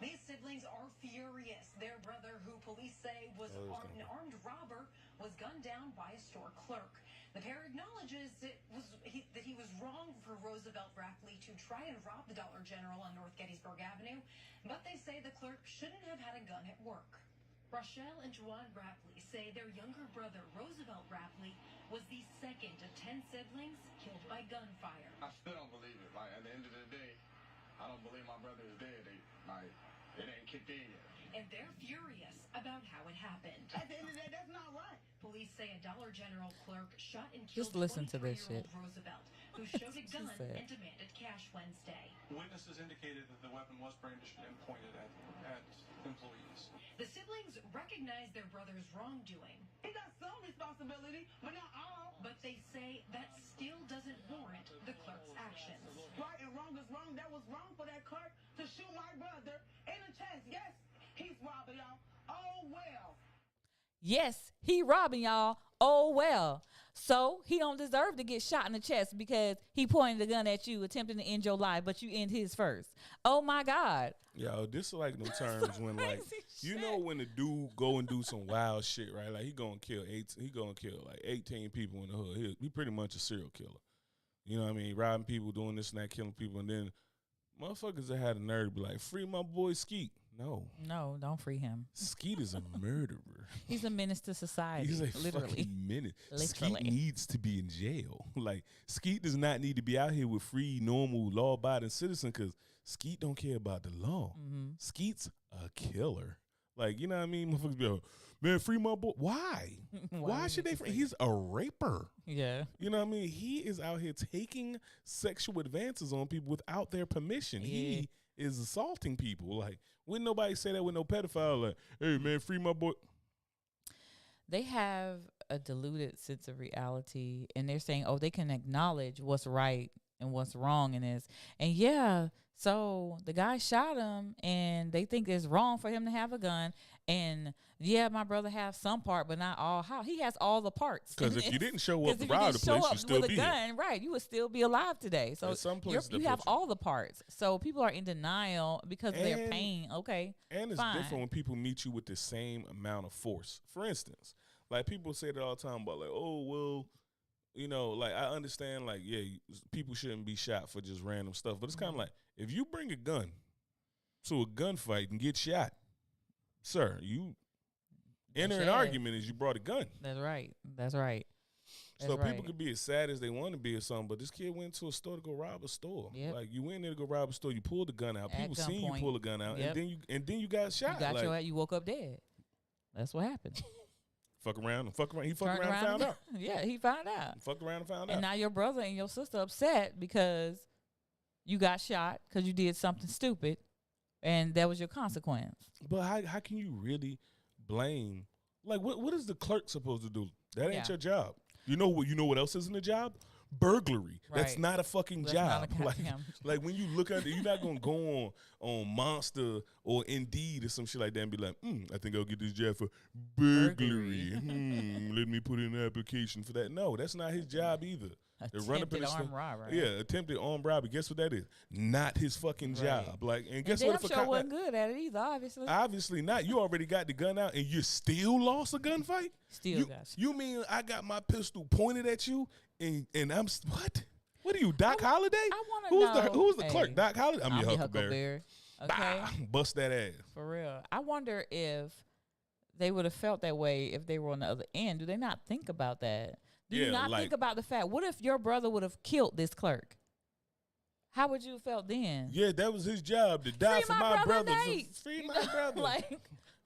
These siblings are furious. Their brother, who police say was an armed robber, was gunned down by a store clerk. The pair acknowledges that he was wrong for Roosevelt Rapley to try and rob the Dollar General on North Gettysburg Avenue, but they say the clerk shouldn't have had a gun at work. Rochelle and Juwan Rapley say their younger brother, Roosevelt Rapley, was the second of 10 siblings killed by gunfire. I still don't believe it. Like, at the end of the day, I don't believe my brother is dead. It ain't kicked in yet. And they're furious about how it happened. At the end of the day, that's not right. Police say a Dollar General clerk shot and killed Just listen to this shit. Roosevelt, who showed a gun and demanded cash Wednesday. Witnesses indicated that the weapon was brandished and pointed at employees. The siblings recognize their brother's wrongdoing. He got some responsibility, but not all. But they say that still doesn't warrant the clerk's actions. Right and wrong is wrong. That was wrong for that clerk to shoot my brother in the chest. Yes, he's robbing y'all. Oh, well. Yes, he robbing y'all. Oh, well. So he don't deserve to get shot in the chest because he pointed a gun at you, attempting to end your life, but you end his first. Oh, my God. Yo, this is like them terms when, like, you know when the dude go and do some wild shit, right? Like, he gonna kill like 18 people in the hood. He pretty much a serial killer. You know what I mean? Robbing people, doing this and that, killing people, and then motherfuckers that had a nerve to be like, free my boy Skeet. No, don't free him. Skeet is a murderer. He's a menace to society. He's a literally. fucking menace. Literally. Skeet needs to be in jail. Like, Skeet does not need to be out here with free, normal, law-abiding citizen because Skeet don't care about the law. Mm-hmm. Skeet's a killer. Like, you know what I mean? Motherfuckers be like, man, free my boy. Why? Why should they free? He's a raper. Yeah. You know what I mean? He is out here taking sexual advances on people without their permission. Yeah. He is assaulting people. Like, wouldn't nobody say that with no pedophile? Like, hey, man, free my boy. They have a diluted sense of reality, and they're saying, oh, they can acknowledge what's right and what's wrong in this. And yeah, So the guy shot him, and they think it's wrong for him to have a gun. And yeah, my brother has some part, but not all. How he has all the parts. Because if you didn't show up 'Cause to if you rob didn't the show place, up you still with be a here. gun, right? You would still be alive today. So There's some places you that have put you- all the parts. So people are in denial because of their And- pain. Okay, And it's fine. different when people meet you with the same amount of force. For instance, like people say that all the time about like, oh, well, you know, like I understand, like, yeah, people shouldn't be shot for just random stuff. But it's kind of like, if you bring a gun to a gunfight and get shot, sir, you enter an Yes. argument as you brought a gun. That's right. That's right. So That's people right. could be as sad as they want to be or something, but this kid went to a store to go rob a store. Yep. Like you went there to go rob a store, you pulled the gun out. At People seen you gunpoint. pull a gun out, Yep. and then you got shot. You got like, you woke up dead. That's what happened. fuck around. He fucked Turned around and found and- out. Yeah, he found out. Fucked around and found And out. now your brother and your sister upset because you got shot because you did something stupid, and that was your consequence. But how can you really blame? Like, what is the clerk supposed to do? That ain't Yeah. your job. You know what else isn't a job? Burglary. That's Right. not a fucking That's not job. a Like, goddamn- like when you look at it, you're not gonna go on Monster or Indeed or some shit like that and be like, I think I'll get this job for burglary. Let me put in an application for that. No, that's not his job either. They run up in Attempted the store- armed robbery. Yeah, attempted armed robbery. Guess what that is? Not his fucking Right. job. Like, and And guess damn what? If a sure cop, wasn't good at it either. Obviously, obviously not. You already got the gun out and you still lost a gunfight? still you, got you mean I got my pistol pointed at you and I'm what? What are you, Doc Holliday? I want to know Who's the clerk? hey, Doc Holliday? I'm your your Huckleberry. Okay, Bah, bust that ass. for real. I wonder if they would have felt that way if they were on the other end. Do they not think about that? Do Yeah, you not like- think about the fact? What if your brother would have killed this clerk? How would you have felt then? Yeah, that was his job to die Free for my my brother brother. Nate. Free You my know, brother. Like,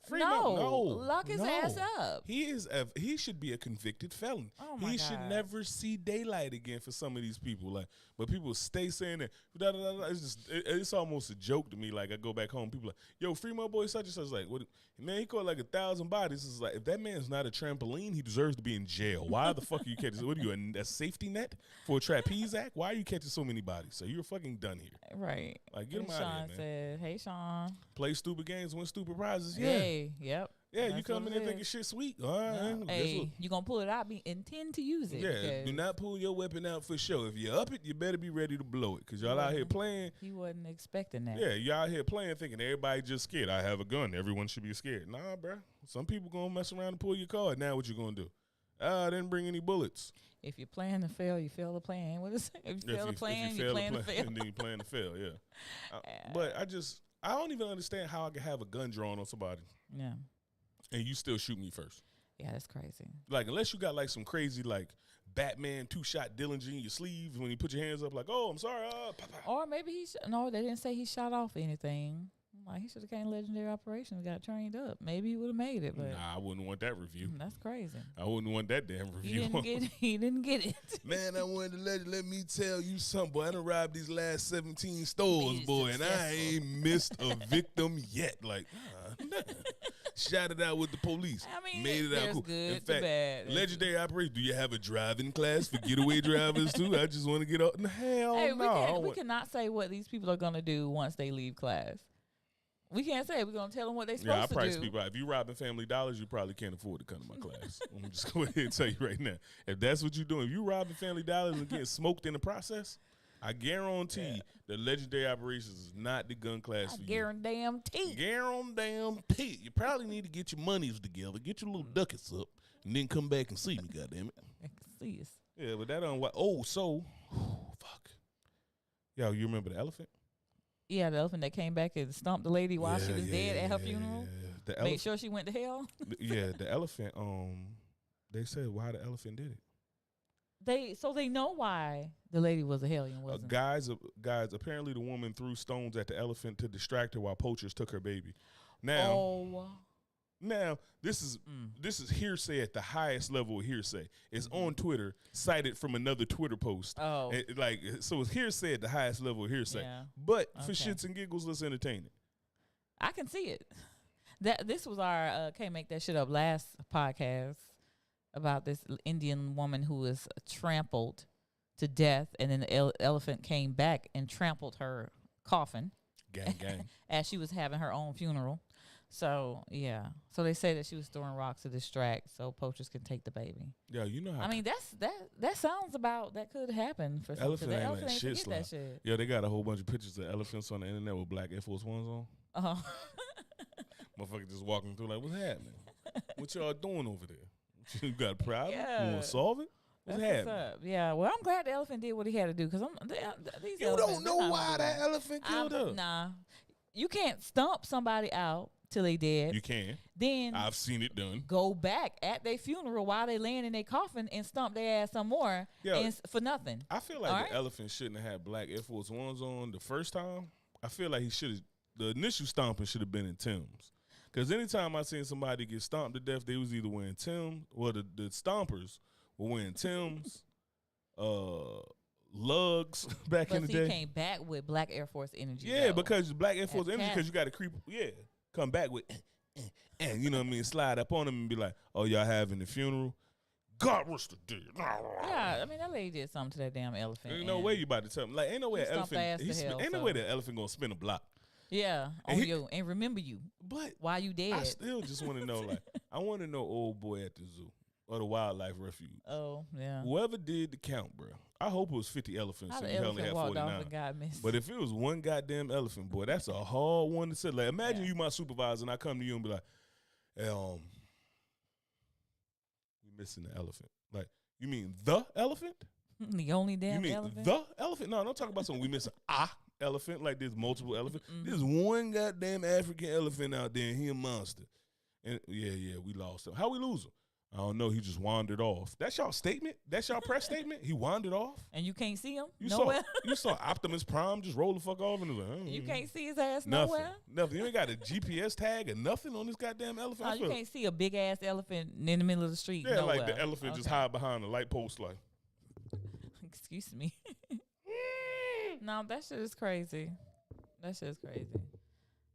Free no, my, no, lock his no. ass up. He should be a convicted felon. Oh my He should God. never see daylight again for some of these people. Like, but people stay saying that. Da, da, da, da. It's just it's almost a joke to me. Like I go back home, people like, yo, free my boy such and such. Like, what? Man, he caught like 1,000 bodies. It's like if that man's not a trampoline, he deserves to be in jail. Why the fuck are you catching? What are you, a safety net for a trapeze act? Why are you catching so many bodies? So you're fucking done here. Right. Like, get him As out of Sean here, man. said, "Hey, Sean. Play stupid games, win stupid prizes. Yeah. Hey, yep. Yeah, you That's come what in it there thinking is. shit sweet. All right, Yeah. guess Hey, what? you gonna pull it out? Intend to use it. Yeah, do because not pull your weapon out for show. If you up it, you better be ready to blow it. Because y'all out here Wasn't- playing. He wasn't expecting that. Yeah, y'all out here playing thinking everybody just scared. I have a gun. Everyone should be scared. Nah, bruh. Some people going to mess around and pull your card. Now what you going to do? I didn't bring any bullets. If you plan to fail, you fail to plan. What is it? If you fail to plan, you plan to fail. And then you plan to fail, yeah. But I don't even understand how I can have a gun drawn on somebody Yeah. and you still shoot me first. Yeah, that's crazy. Like, unless you got like some crazy like Batman 2-shot Dillinger in your sleeve when you put your hands up like, oh, I'm sorry. Pop, pop. Or maybe no, they didn't say he shot off anything. Like he should have came Legendary Operations, got trained up. Maybe he would have made it, but Nah, I wouldn't want that review. that's crazy. I wouldn't want that damn He review. didn't get it. Man, I wanted to let me tell you something, boy. I done robbed these last 17 stores, Be boy, and I successful. ain't missed a victim yet. Like, nah. Shot it out with the police. I mean, made it out there's cool. good In to fact, bad. Legendary Operation, do you have a driving class for getaway drivers too? I just want to get up. Hell Hey, no. I don't we want- cannot say what these people are gonna do once they leave class. We can't say. We're gonna tell them what they're Yeah, I supposed probably to do. speak about. If you robbing Family Dollars, you probably can't afford to come to my class. I'm just go ahead and tell you right now. If that's what you're doing, if you robbing Family Dollars and getting smoked in the process, I guarantee the Legendary Operations is not the gun class for you. Guarantee. Guarantee. You probably need to get your monies together, get your little ducats up, and then come back and see me. Goddamn it. I can see us. Yeah, but that don't. Oh, so fuck. Yo, you remember the elephant? Yeah, the elephant that came back and stumped the lady while she was dead at her funeral. The Made elephant. sure she went to hell. Yeah, the elephant. They said why the elephant did it. They know why the lady was a hellion, wasn't it? Guys, apparently the woman threw stones at the elephant to distract her while poachers took her baby. Now, this is hearsay at the highest level of hearsay. It's on Twitter, cited from another Twitter post. Oh. So it's hearsay at the highest level of hearsay. Yeah. But for Okay. shits and giggles, let's entertain it. I can see it. This was our Can't Make That Shit Up last podcast about this Indian woman who was trampled to death, and then the elephant came back and trampled her coffin Gang, gang. as she was having her own funeral. So yeah, so they say that she was throwing rocks to distract so poachers can take the baby. Yeah, you know how. I mean, that sounds about that could happen for some. Elephant The ain't elephant let ain't shit forget that slide. shit. Yeah, they got a whole bunch of pictures of elephants on the internet with black Air Force Ones on. Oh, Motherfucker just walking through like, what's happening? What y'all doing over there? You got a problem? You Yeah. want to solve it? What's that's happening? what's up. Yeah. Well, I'm glad the elephant did what he had to do because these You elephants, don't they're know not why gonna do that elephant killed her. Nah, you can't stump somebody out till they dead. You can. Then I've seen it done. go back at their funeral while they laying in their coffin and stump their ass some more Yeah. for nothing. I feel like All the right. elephant shouldn't have had black Air Force Ones on the first time. I feel like he should have. The initial stomping should have been in Tim's. Because anytime I seen somebody get stomped to death, they was either wearing Tim's, or the stompers were wearing Tim's, lugs back in But the see, he day. came back with black Air Force energy. Yeah, though. because black Air Force energy, cat- because you got to creep. Yeah, come back with, and you know what I mean, slide up on them and be like, "Oh, y'all having the funeral? God rest the dead." Yeah, I mean that lady did something to that damn elephant. Ain't no and- way you about to tell me. Like, ain't no way He an stomped elephant. ass to hell, Ain't no so- way that elephant gonna spin a block. Yeah, And on he- you and remember you But while you dead. I still just want to know, like, I want to know old boy at the zoo or the wildlife refuge. Oh yeah. Whoever did the count, bro. I hope it was 50 elephants How and the he only elephant had walked off 49. and got missed. But if it was one goddamn elephant, boy, that's a hard one to say. Like, imagine Yeah. you my supervisor and I come to you and be like, hey, we missing the elephant. Like, you mean the elephant? the only You damn mean elephant. the elephant? No, don't talk about something we missing a elephant. Like there's multiple elephants. Mm-hmm. There's one goddamn African elephant out there and he a monster. And yeah, we lost him. How we lose him? I don't know. He just wandered off. That's y'all statement? That's y'all press statement? He wandered off? And you can't see him You nowhere. saw Optimus Prime just roll the fuck off and was like, You can't see his ass nothing. nowhere. Nothing. You ain't got a GPS tag or nothing on this goddamn elephant. No, I you feel- can't see a big ass elephant in the middle of the street. yeah, nowhere. like the elephant just Okay. hide behind a light post like. Excuse me. No, that shit is crazy. That shit is crazy.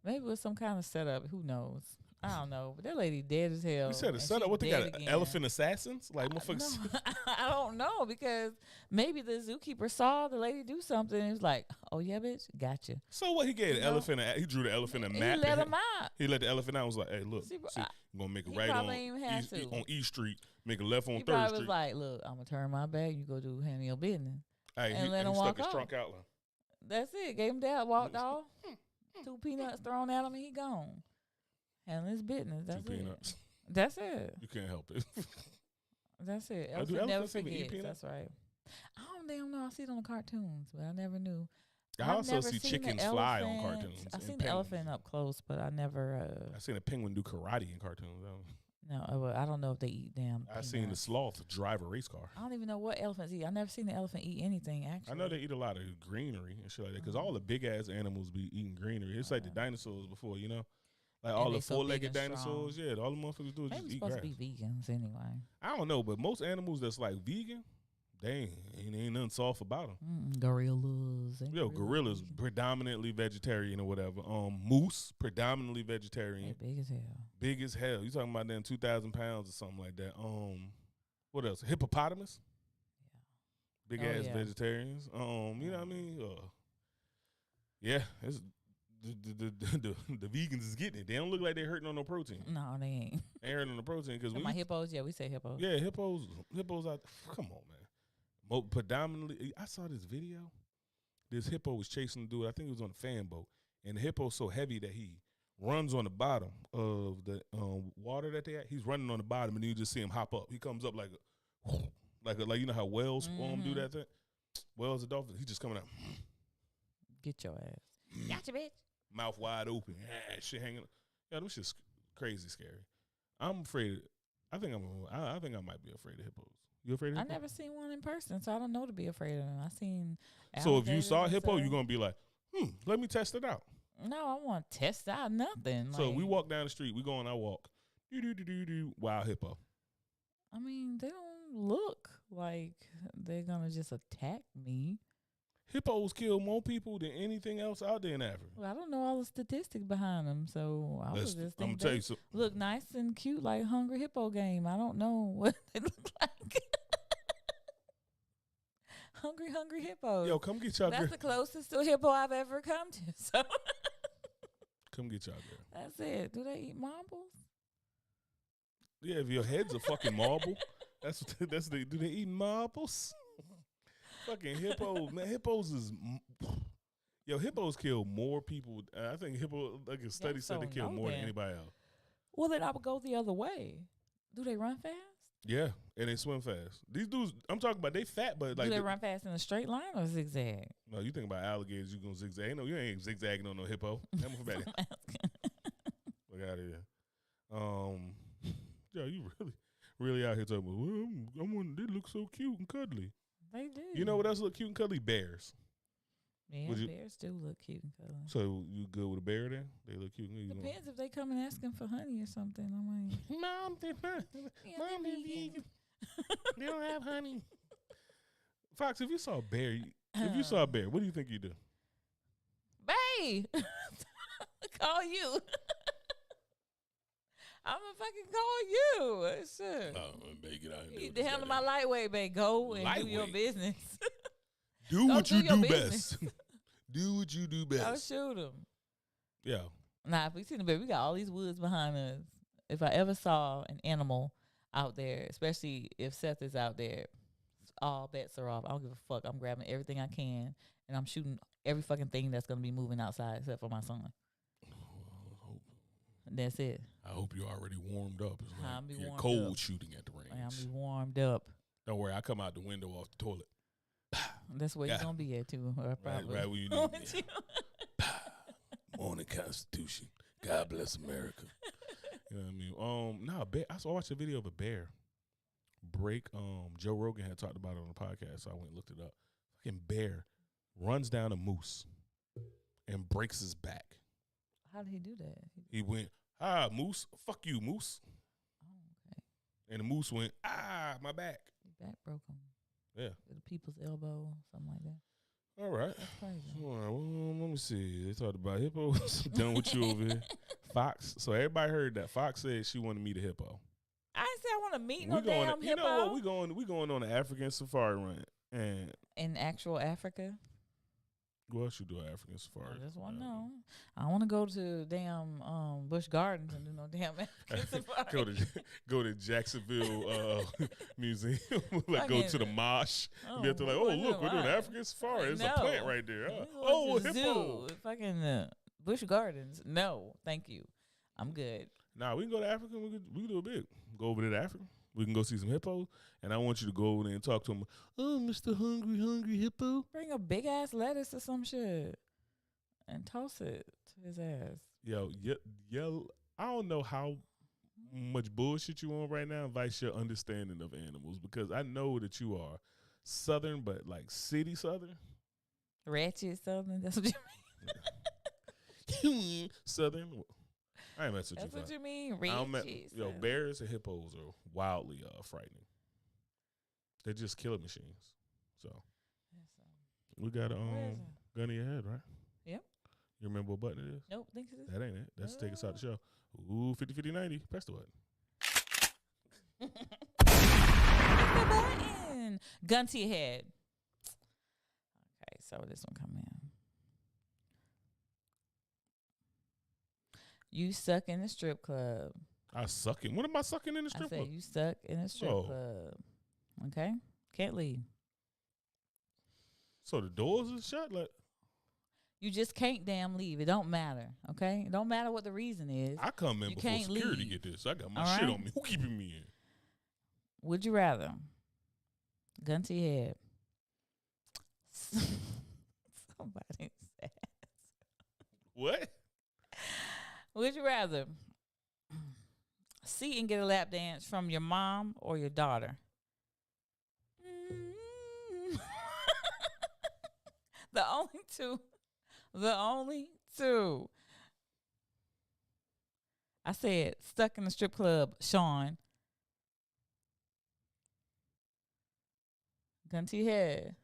Maybe it was some kind of setup. Who knows? I don't know. But that lady dead as hell. You said a and setup. she What they dead got? again. Elephant assassins? Like motherfuckers. No, I don't know because maybe the zookeeper saw the lady do something and was like, "Oh yeah, bitch, gotcha." So what? He gave the You know? elephant. He drew the elephant a He map. let and him out. He let the elephant out. And was like, "Hey, look, See, see, I'm gonna make a he right on probably ain't even had to. on E Street, make a left on He Third probably was Street." like, "Look, I'm gonna turn my back. You go do handle your business." Hey, and let him he stuck walk his off. trunk out. Like, That's it. Gave him that. Walked off. 2 peanuts thrown at him and he gone. Handling his business. That's two it. peanuts. That's it. You can't help it. That's it. Oh, do Elephant never elephants even eat forgets. peanuts? That's right. I don't damn know. I see it on the cartoons, but I never knew. I I've also never see seen the chickens fly on elephant. cartoons. I've and seen the penguins. elephant up close, but I never. I seen a penguin do karate in cartoons. No, I don't know if they eat damn. I seen the peanuts. sloth drive a race car. I don't even know what elephants eat. I never seen the elephant eat anything. Actually, I know they eat a lot of greenery and shit like that because all the big ass animals be eating greenery. It's like the dinosaurs before, you know, like And all they the so big four-legged and dinosaurs. Yeah, all the motherfuckers do is Maybe just eat supposed grass. to be vegans anyway. I don't know, but most animals that's like vegan, they ain't nothing soft about them. Gorillas. They Yo, gorillas predominantly vegetarian or whatever. Moose predominantly They vegetarian, big as hell. big as hell. You talking about them 2,000 pounds or something like that. What else? Hippopotamus, big Oh, ass yeah. vegetarians. You know what I mean? Yeah, it's the vegans is getting it. They don't look like they're hurting on no protein. No, they ain't. They hurting on the protein because My hippos. Yeah, we say hippos. yeah, hippos out. Come on, man. Predominantly, I saw this video. This hippo was chasing the dude. I think it was on a fan boat, and the hippo's so heavy that he runs on the bottom of the water that they at. He's running on the bottom, and you just see him hop up. He comes up like you know how whales do that thing. Whales and dolphins. He's just coming out, Get your ass. Gotcha, bitch. mouth wide open, shit hanging. Yeah, them shit's crazy scary. I'm afraid. I think I might be afraid of hippos. You afraid of I hippos? never seen one in person, so I don't know to be afraid of them. I seen. So if you saw a alligators and hippo, stuff. you're gonna be like, let me test it out. No, I want to test out nothing. So we like- walk down the street. We go on our walk. Do wild hippo. I mean, they don't look like they're gonna just attack me. Hippos kill more people than anything else out there in Africa. Well, I don't know all the statistics behind them, so I was just I'm gonna thinking tell they you. So, look nice and cute like Hungry Hippo game. I don't know what they look like. Hungry hippos. Yo, come get y'all girl. That's the closest to a hippo I've ever come to. So Come get y'all girl. that's it. Do they eat marbles? Yeah, if your head's a fucking marble, that's the. Do they eat marbles? Fucking hippos, man. Hippos is. Yo, hippos kill more people. I think like a study said they kill more than anybody else. Well, then I would go the other way. Do they run fast? Yeah, and they swim fast. These dudes, I'm talking about, they fat, but like Do they run fast in a straight line or zigzag? No, you think about alligators, you gonna zigzag. No, you ain't zigzagging on no hippo. I'm for better. Look out of here. Yo, you really out here talking about, well, they look so cute and cuddly. They do. You know what else look cute and cuddly? Bears. Yeah, bears do look cute and cuddly. So you good with a bear then? They look cute. Depends if they come and asking for honey or something. I'm like, Mom, they don't have honey. Fox, if you saw a bear, what do you think you do? bae, call you. I'm gonna fucking call you. Shit. Babe, get out You need to handle my lightweight, babe. Go and do your business. Do what you do business. best. Do what you do best. I'll shoot him. Yeah. Nah, if we see the baby, we got all these woods behind us. If I ever saw an animal out there, especially if Seth is out there, all bets are off. I don't give a fuck. I'm grabbing everything I can, and I'm shooting every fucking thing that's going to be moving outside except for my son. That's it. I hope you're already warmed up. It's like I'll be you're warmed cold up. shooting at the range. I'll be warmed up. Don't worry, I come out the window off the toilet. That's where you're going to be at, too. Or probably. Right where you need me. Morning Constitution. God bless America. You know what I mean? Bear. I watched a video of a bear break. Joe Rogan had talked about it on the podcast, so I went and looked it up. Fucking bear runs down a moose and breaks his back. How did he do that? He went, moose, fuck you, moose. Oh, okay. And the moose went, my back. His back broke him. Yeah. With a people's elbow, something like that. All right. That's crazy. All right, well, let me see. They talked about hippos. I'm done with you over here. Fox. So everybody heard that. Fox said she wanted to meet a hippo. I didn't say I want to meet no damn hippo. You know what? We going on an African safari run. And in actual Africa? Well, she do an African safari. I just want to know. I want to go to damn Busch Gardens and do no damn African safari. go to Jacksonville Museum. Go to the Mosh. Be able to look, we're doing African safari. There's a plant right there. A hippo. Zoo. Fucking Busch Gardens. No, thank you. I'm good. Nah, we can go to Africa. We can do a bit. Go over to Africa. We can go see some hippos, and I want you to go over there and talk to him. Oh, Mr. Hungry Hippo. Bring a big ass lettuce or some shit and toss it to his ass. Yo, I don't know how much bullshit you on right now. Vice your understanding of animals, because I know that you are Southern, but like city Southern. Ratchet Southern. That's what you mean. Southern. I ain't messing with That's you. what you mean. Bears and hippos are wildly frightening. They're just killing machines. So we got a gun in your head, right? Yep. You remember what button it is? Nope. Think it is. That ain't it. That's take us out the show. Ooh, 50-50-90. Press the button. Press the button. Gun to your head. Okay, so this one come in. You suck in the strip club. I suck in. What am I sucking in the strip club? I said you suck in a strip club. Okay? Can't leave. So the doors is shut? Like, you just can't damn leave. It don't matter. Okay? It don't matter what the reason is. I come in you before security leave. get this. I got my shit on me. Who keeping me in? Would you rather? Gun to your head. Somebody said. What? Would you rather see and get a lap dance from your mom or your daughter? The only two. I said stuck in the strip club, Sean. Gun to your head.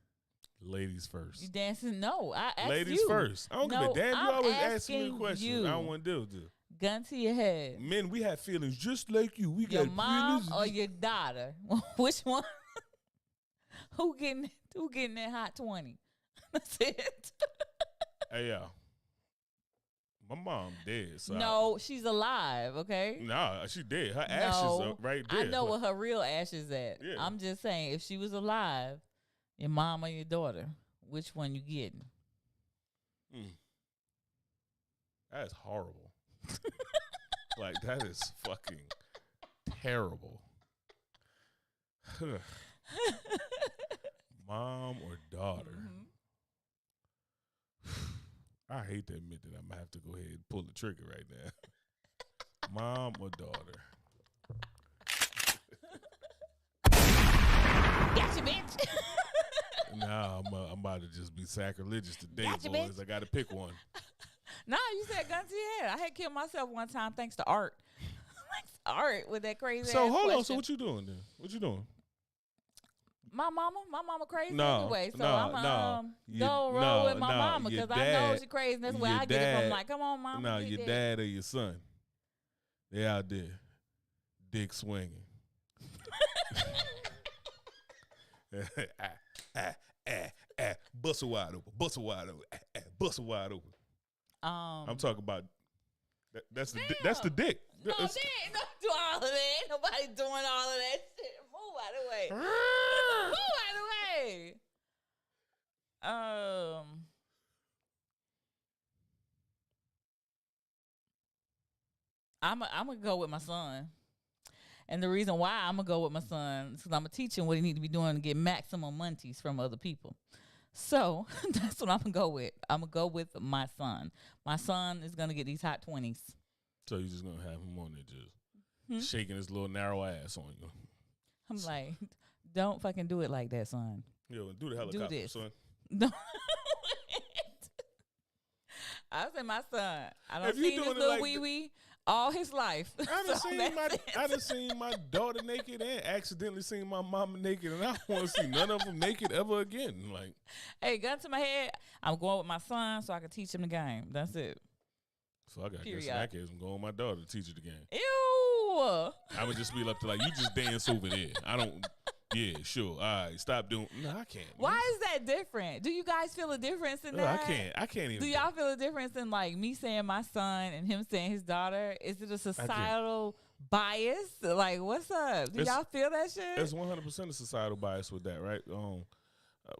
Ladies first. You dancing? No, I asked Ladies you. first. I don't give a damn. You always ask me a question. I don't want to do. Gun to your head. Men, we have feelings just like you. We Your got mom feelings. or your daughter? Which one? Who getting that hot 20? That's it. Hey, yeah. My mom dead. So No, she's alive, okay? Nah, she dead. Her ashes are right there. I know where her real ashes at. Yeah. I'm just saying, if she was alive, your mom or your daughter, which one you getting? That is horrible. Like, that is fucking terrible. Mom or daughter? I hate to admit that I'm going to have to go ahead and pull the trigger right now. Mom or daughter? Gotcha, bitch. Nah, I'm about to just be sacrilegious today, Gotcha, boys. bitch. I got to pick one. Nah, you said gun to your head. I had killed myself one time thanks to Art. Thanks to Art with that crazy So, ass hold on. question. So, what you doing then? What you doing? My mama crazy No, anyway, so no, I'm no. go roll with my mama your because I know dad- she crazy. And that's where your I get it from. dad- Like, come on, mama. No, get your that. dad or your son. They out there, dick swinging. Bust it wide open. Bust it wide open. Bust it wide open. I'm talking about that's the dick. No, It's- they ain't don't do all of that. Nobody doing all of that shit. Move out of the way. Move out of the way. I'm gonna go with my son. And the reason why I'm gonna go with my son is because I'm gonna teach him what he need to be doing to get maximum monties from other people. So that's what I'm gonna go with. I'm gonna go with my son. My son is gonna get these hot 20s. So you just gonna have him on there just shaking his little narrow ass on you. I'm like, don't fucking do it like that, son. Yo, do the helicopter, this. son. Don't. I say my son. I don't If you see this doing it little like wee wee all his life. I So that's it. done seen my daughter naked and accidentally seen my mama naked, and I don't want to see none of them naked ever again. Like, Hey, gun to my head. I'm going with my son so I can teach him the game. That's it. so I got to guess in Period. that case, I'm going with my daughter to teach her the game. Ew. I would just be up to like, you just dance over there. I don't. Yeah, sure. All right, stop doing. No, I can't. Why is that different? Do you guys feel a difference in No, that? I can't even. Do y'all feel a difference in like me saying my son and him saying his daughter? Is it a societal bias? Like, what's up? Do It's- y'all feel that shit? There's 100% of societal bias with that, right?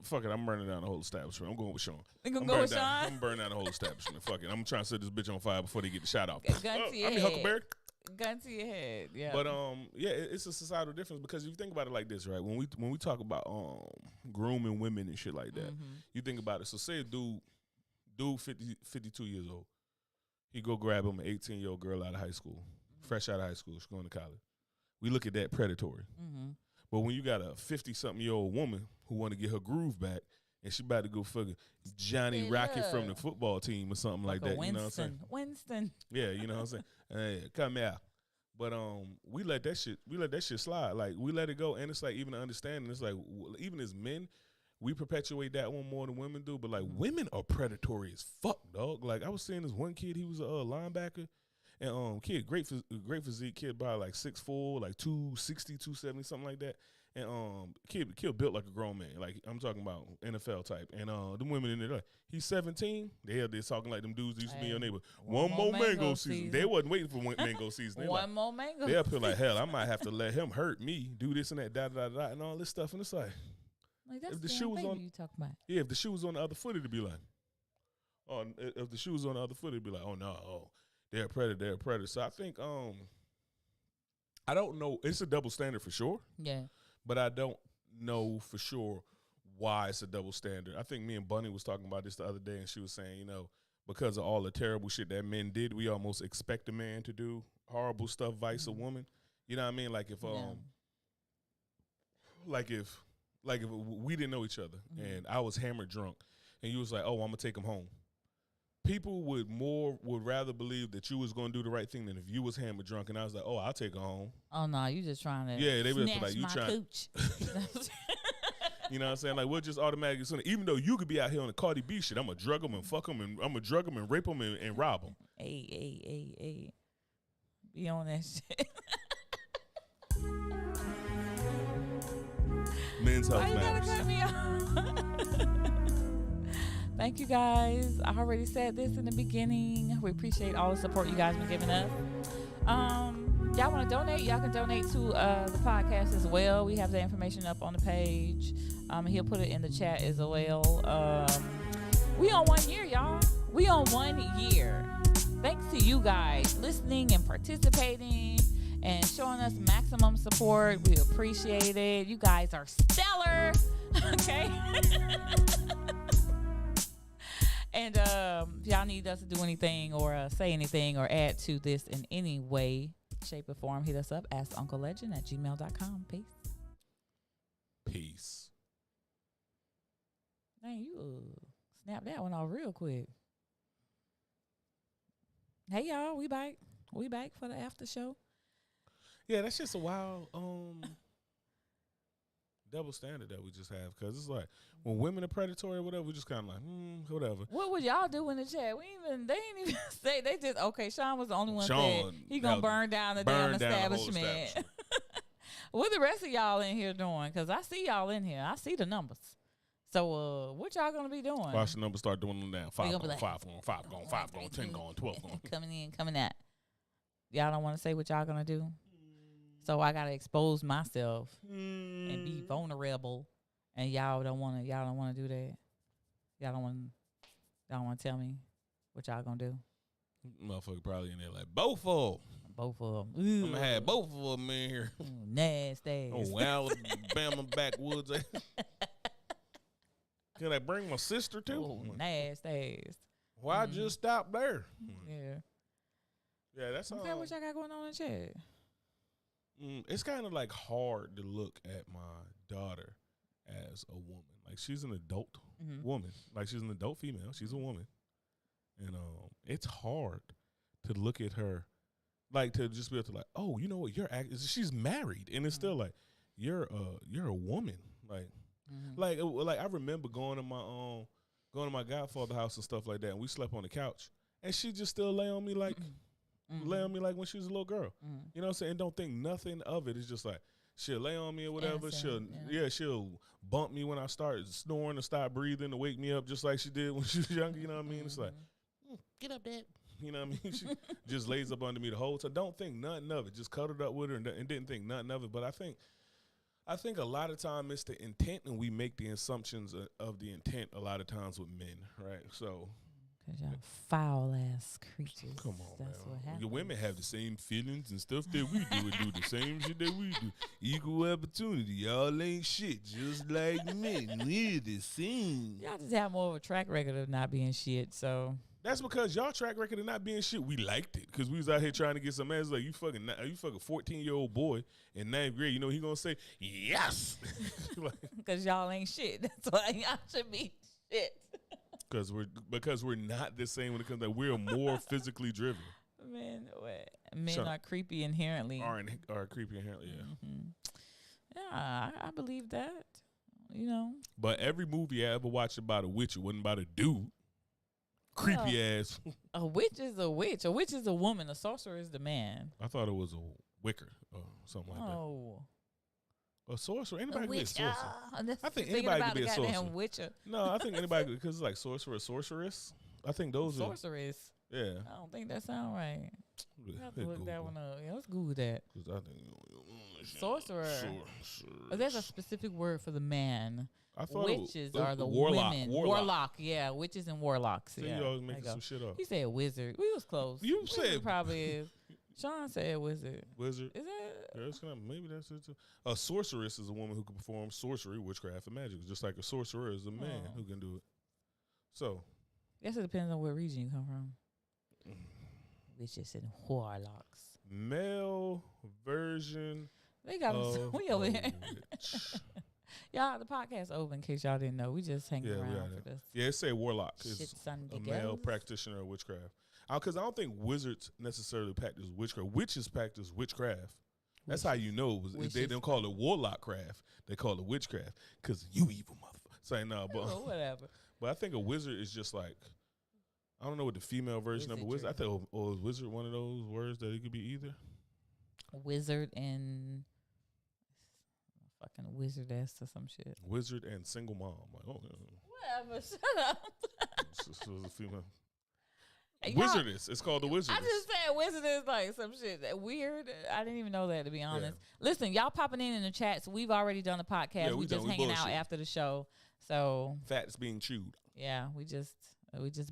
Fuck it, I'm burning down the whole establishment. I'm going with Sean. You gonna I'm go burning with down- Sean? I'm burning down the whole establishment. Fuck it, I'm trying to set this bitch on fire before they get the shot off. Gun to your I mean, head. Huckleberry. Gun to your head. Yeah. But yeah, it's a societal difference because if you think about it like this, right? When we talk about grooming women and shit like that, you think about it. So say a dude 52 years old, he go grab him an 18-year-old girl out of high school, fresh out of high school, she's going to college. We look at that predatory. But when you got a 50-something-year-old woman who want to get her groove back, and she about to go fucking Johnny Say Rocket love. from the football team or something like that, you know what I'm saying? Winston. Yeah, you know what I'm saying? Hey, come here. But we let that shit slide. Like, we let it go, and it's like even the understanding. It's like even as men, we perpetuate that one more than women do. But like women are predatory as fuck, dog. Like I was seeing this one kid, he was a linebacker, and kid great physique, kid by like 6'4", like 260, 270, something like that. And kid built like a grown man. Like I'm talking about NFL type. And the women in there, like, he's 17. They're talking like them dudes that used to be in your neighbor. One more mango season. They wasn't waiting for one mango season. One more mango. They up here like, hell, I might have to let him hurt me, do this and that, and all this stuff. And it's like, Like, that's if the the shoe was on- you talking about. yeah, if the shoe was on the other foot, it'd be like, oh, if the shoe was on the other foot, it'd be like, oh no, they're a predator. So I think, I don't know. It's a double standard for sure. Yeah. But I don't know for sure why it's a double standard. I think me and Bunny was talking about this the other day, and she was saying, because of all the terrible shit that men did, we almost expect a man to do horrible stuff vice a woman. You know what I mean? Like if like if we didn't know each other and I was hammered drunk and you was like, oh, I'm gonna take him home. People would rather believe that you was gonna do the right thing than if you was hammered drunk and I was like, oh, I'll take her home. Oh no, you just trying to Yeah, they would feel snatch like you my trying. cooch. You know what I'm saying? Like we'll just automatically send it. Even though you could be out here on the Cardi B shit, I'm gonna drug them and fuck them and I'm gonna drug them and rape them and rob them. Hey. Be on that shit. Man, men's Why health you gotta matters. cut me off? Thank you guys. I already said this in the beginning. We appreciate all the support you guys been giving us. Y'all want to donate? Y'all can donate to the podcast as well. We have the information up on the page. He'll put it in the chat as well. We on 1 year, y'all. We on 1 year. Thanks to you guys listening and participating and showing us maximum support. We appreciate it. You guys are stellar. Okay. And if y'all need us to do anything or say anything or add to this in any way, shape, or form, hit us up. AskUncleLegend@gmail.com. Peace. Peace. Dang, you snap that one off real quick. Hey, y'all. We back. We back for the after show. Yeah, that's just a wild double standard that we just have, because it's like when women are predatory or whatever, we just kind of like, whatever. What would y'all do in the chat? They ain't even say. They just, okay, Sean was the only one Sean said he gonna burn down the damn burn down the whole establishment. What the rest of y'all in here doing? Because I see y'all in here. I see the numbers. So what y'all gonna be doing? Watch the numbers start doing them down. 5 gonna going, be like, 5 going, 5 going, 5 going, 10 going, 12 going. Coming in, coming out. Y'all don't want to say what y'all gonna do? So I gotta expose myself and be vulnerable, and y'all don't want to do that. Y'all don't want to tell me what y'all gonna do. Motherfucker probably in there like, both of them. Both of them. I'm gonna have both of them in here. Nasty. Oh, Alabama backwoods. Can I bring my sister too? Oh, nasty. Why just stop there? Yeah. Yeah, that's Okay, what y'all got going on in the chat? It's kind of like hard to look at my daughter as a woman. Like, she's an adult woman. Like, she's an adult female. She's a woman. And it's hard to look at her, like, to just be able to, like, oh, you know what, she's married. And it's still like, you're a woman. Like, like I remember going to my godfather's house and stuff like that, and we slept on the couch, and she just still lay on me like when she was a little girl. You know what I'm saying? Don't think nothing of it. It's just like, she'll lay on me or whatever. Innocent, She'll bump me when I start snoring or stop breathing to wake me up, just like she did when she was younger. You know what I mean? It's like, get up, Dad. You know what I mean? She just lays up under me the whole time. Don't think nothing of it. Just cuddled up with her and didn't think nothing of it. But I think a lot of time it's the intent, and we make the assumptions of the intent a lot of times with men, right? So, because y'all foul ass creatures. come on, That's man. what happens. Your women have the same feelings and stuff that we do, and do the same shit that we do. Equal opportunity. Y'all ain't shit, just like men. We're the same. Y'all just have more of a track record of not being shit, so. That's because y'all track record of not being shit. We liked it because we was out here trying to get some ass. Like, you fucking 14-year-old boy in 9th grade. You know he gonna say yes, Because y'all ain't shit. That's why y'all should be shit. because we're not the same when it comes to, we're more physically driven. Men are creepy inherently. Are creepy inherently, yeah. Yeah, I believe that. You know. But every movie I ever watched about a witch, it wasn't about a dude. Creepy ass. A witch is a witch. A witch is a woman. A sorcerer is the man. I thought it was a wicker or something like that. A sorcerer? Anybody can be a sorcerer. I think anybody could be a sorcerer. Witcher. No, I think anybody, because it's like sorcerer, sorceress. I think those sorceress. Yeah. I don't think that sound right. You have to look that one up. Yeah, let's Google that. I think Sorcerer. There's a specific word for the man. I thought witches are the warlock. women. Warlock, yeah. Witches and warlocks. See, yeah. you always making some shit up. He said wizard. We was close. You wizard said probably is. Sean said wizard. Wizard. Is that? Yeah, maybe that's it too. A sorceress is a woman who can perform sorcery, witchcraft, and magic. Just like a sorcerer is a man who can do it. So. Guess it depends on what region you come from. Witches and warlocks. Male version. They got us. We over here. Y'all, the podcast open in case y'all didn't know. We just hanging around for this. Yeah, it say warlock. It's a male practitioner of witchcraft. Because I don't think wizards necessarily practice witchcraft. Witches practice witchcraft. That's how you know. They don't call it warlock craft. They call it witchcraft. Because you evil motherfucker. Say no, but whatever. But I think a wizard is just like, I don't know what the female version of a wizard. I think a wizard one of those words that it could be either. Wizard and fucking wizardess or some shit. Wizard and single mom. Like, oh, yeah. Whatever. Shut up. So a female. Y'all- Wizardess. It's called the Wizardess. I just said wizardess like some shit that weird. I didn't even know that, to be honest. Listen, y'all popping in the chats. We've already done the podcast. Yeah, we just we hanging out bullshit. after the show. So Fats being chewed. yeah, we just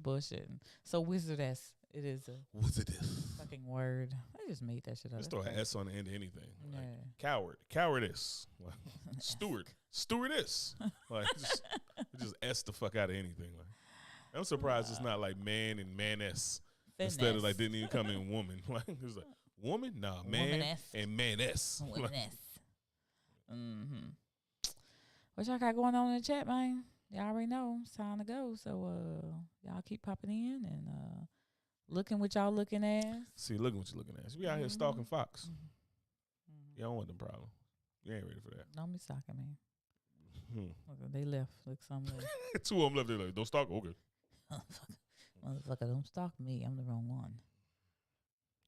bullshitting. So wizardess, it is a Wizardess. fucking word. I just made that shit up. Just That's throw an crazy. S on the end of anything. Like, Yeah. coward. Cowardice. Like, steward. Stewardess. Like, just S the fuck out of anything. Like, I'm surprised it's not like man and maness. Instead of like didn't even come in woman. Like it's like woman? Nah, man Womaness. and maness. Like, Witness. Mm-hmm. What y'all got going on in the chat, man? Y'all already know it's time to go. So y'all keep popping in and looking what y'all looking at. see, look what you're looking at. We out here stalking Fox. You don't want them problems. You ain't ready for that. Don't be stalking me. Hmm. Look, they left. Look, some left. Two of them left. They're like, don't stalk. Okay. Motherfucker, don't stalk me. I'm the wrong one.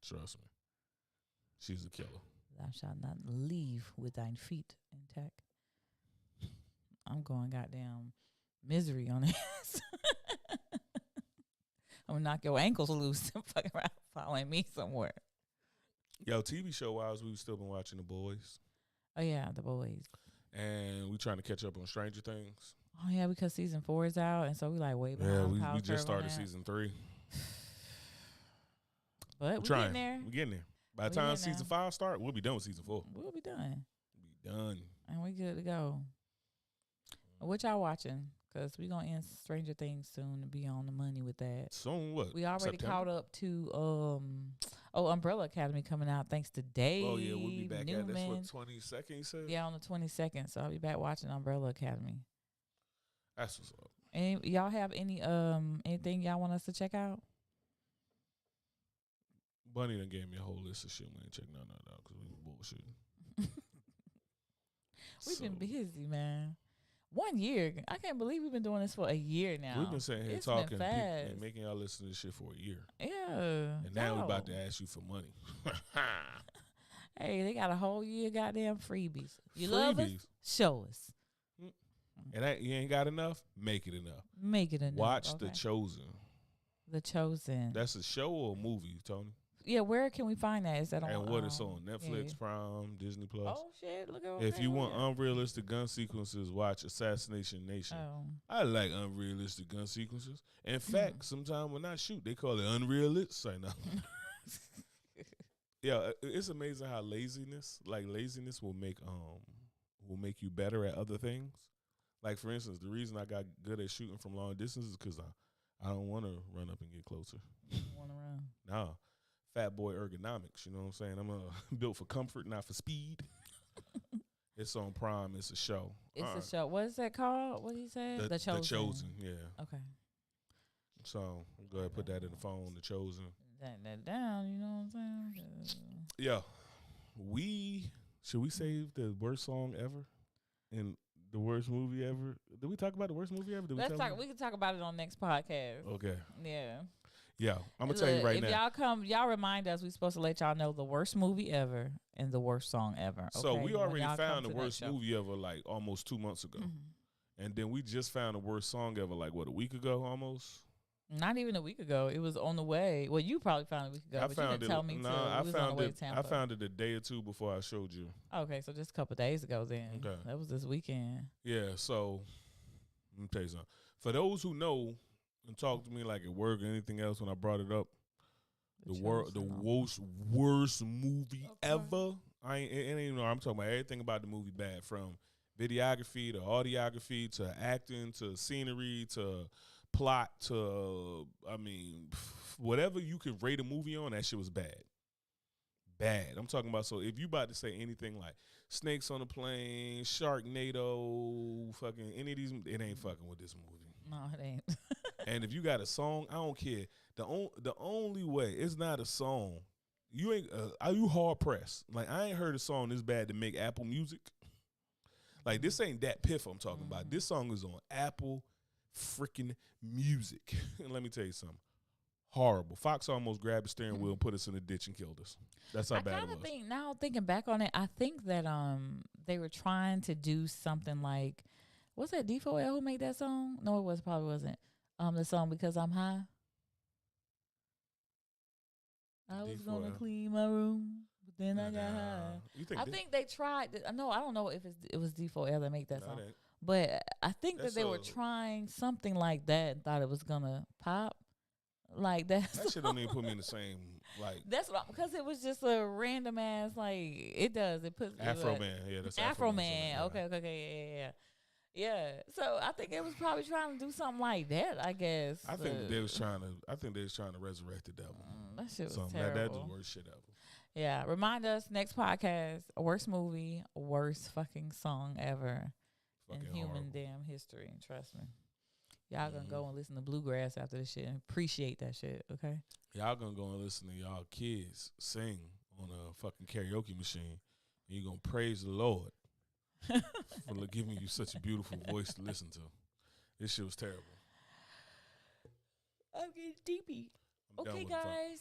Trust me. She's a killer. Thou shalt not leave with thine feet intact. I'm going goddamn misery on this. I'm gonna knock your ankles loose and fucking around following me somewhere. Yo, TV show wise, we've still been watching The Boys. Oh yeah, The Boys. And we trying to catch up on Stranger Things. Oh yeah, because season 4 is out, and so we like way behind. Yeah, we power just curve on started that. season 3. But We're we're trying. getting there. We're getting there. By the We time getting season there. 5 start, we'll be done with season 4. We'll be done, Be done. and we good to go. What y'all watching? Because we gonna end Stranger Things soon and be on the money with that. Soon what? We already September? caught up to Umbrella Academy coming out thanks to Dave. Oh yeah, we'll be back Newman. at that's what 22nd you said? Yeah, on the 22nd. So I'll be back watching Umbrella Academy. That's what's up. And y'all have any anything y'all want us to check out? Bunny done gave me a whole list of shit. We ain't checking none of that out because we bullshit. We've been busy, man. 1 year. I can't believe we've been doing this for a year now. We've been sitting here It's been talking fast. and making y'all listen to this shit for a year. Yeah. And now we about go. to ask you for money. Hey, they got a whole year goddamn freebies. You love us? Freebies. Show us. And you ain't got enough? Make it enough. Make it enough. Watch okay. The Chosen. The Chosen. That's a show or a movie, Tony? Yeah, where can we find that? Is that on? And what it's on? Netflix, yeah. Prime, Disney Plus. Oh shit! Look at If you want unrealistic gun sequences, watch Assassination Nation. Oh. I like unrealistic gun sequences. In fact, sometimes when I shoot, they call it unrealistic. I know. Yeah, it's amazing how laziness will make you better at other things. Like for instance, the reason I got good at shooting from long distance is because I don't want to run up and get closer. Want to run? Nah, fat boy ergonomics. You know what I'm saying? I'm built for comfort, not for speed. It's on Prime. It's a show. It's a show. What is that called? What he said? The Chosen. The Chosen. Yeah. Okay. So go ahead, put that in the phone. The Chosen. That down. You know what I'm saying? Yeah. Should we save the worst song ever and the worst movie ever? Did we talk about the worst movie ever? Let's talk. We can talk about it on next podcast. Okay. Yeah. Yeah. I'm gonna tell you right if now. y'all remind us, we're supposed to let y'all know the worst movie ever and the worst song ever. So okay? we When already y'all found come the to that worst show. movie ever like almost 2 months ago. Mhm. And then we just found the worst song ever like what, a week ago almost? Not even a week ago. It was on the way. Well, you probably found it a week ago, I but found you didn't it. tell me No, till I we was on the found way it. to Tampa. I found it a day or two before I showed you. Okay, so just a couple days ago then. Okay. That was this weekend. Yeah, so let me tell you something. For those who know and talk to me like at work or anything else when I brought it up, the worst movie ever. It ain't no. I'm talking about everything about the movie bad, from videography to audiography to acting to scenery to plot to whatever you could rate a movie on, that shit was bad. Bad. I'm talking about, so if you about to say anything like Snakes on a Plane, Sharknado, fucking any of these, it ain't fucking with this movie. No, it ain't. And if you got a song, I don't care. The only way, it's not a song. You ain't are you hard pressed? Like, I ain't heard a song this bad to make Apple Music. Like, this ain't that piff I'm talking about. This song is on Apple freaking Music. And let me tell you something. Horrible. Fox almost grabbed the steering wheel and put us in the ditch and killed us. That's how I bad it kind was. of think now, thinking back on it, I think that they were trying to do something like, what's that D4L who made that song? No, probably wasn't. The song Because I'm High. I was gonna D4L. clean my room, but then I got high. You think I think they tried. No, I don't know if it was D4L that made that song, but I think that That's they were trying something like that and thought it was gonna pop. Like that. That shit don't even put me in the same like. That's what because it was just a random ass like it does. It puts Afro Man, yeah, that's Afro Man. Yeah. Okay, yeah. So I think it was probably trying to do something like that. I guess. I think they was trying to resurrect the devil. That shit was Something terrible. that's the worst shit ever. Yeah. Remind us next podcast. Worst movie, worst fucking song ever Fucking in human horrible. damn history. Trust me. Y'all gonna go and listen to bluegrass after this shit and appreciate that shit. Okay. Y'all gonna go and listen to y'all kids sing on a fucking karaoke machine. And you gonna praise the Lord for giving you such a beautiful voice to listen to. This shit was terrible. I'm getting deepy. I'm done Okay, with the fuck. guys,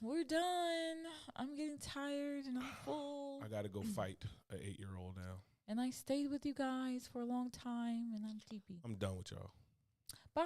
we're done. I'm getting tired and I'm full. I gotta go fight an 8-year-old now. And I stayed with you guys for a long time, and I'm deepy. I'm done with y'all. Bye.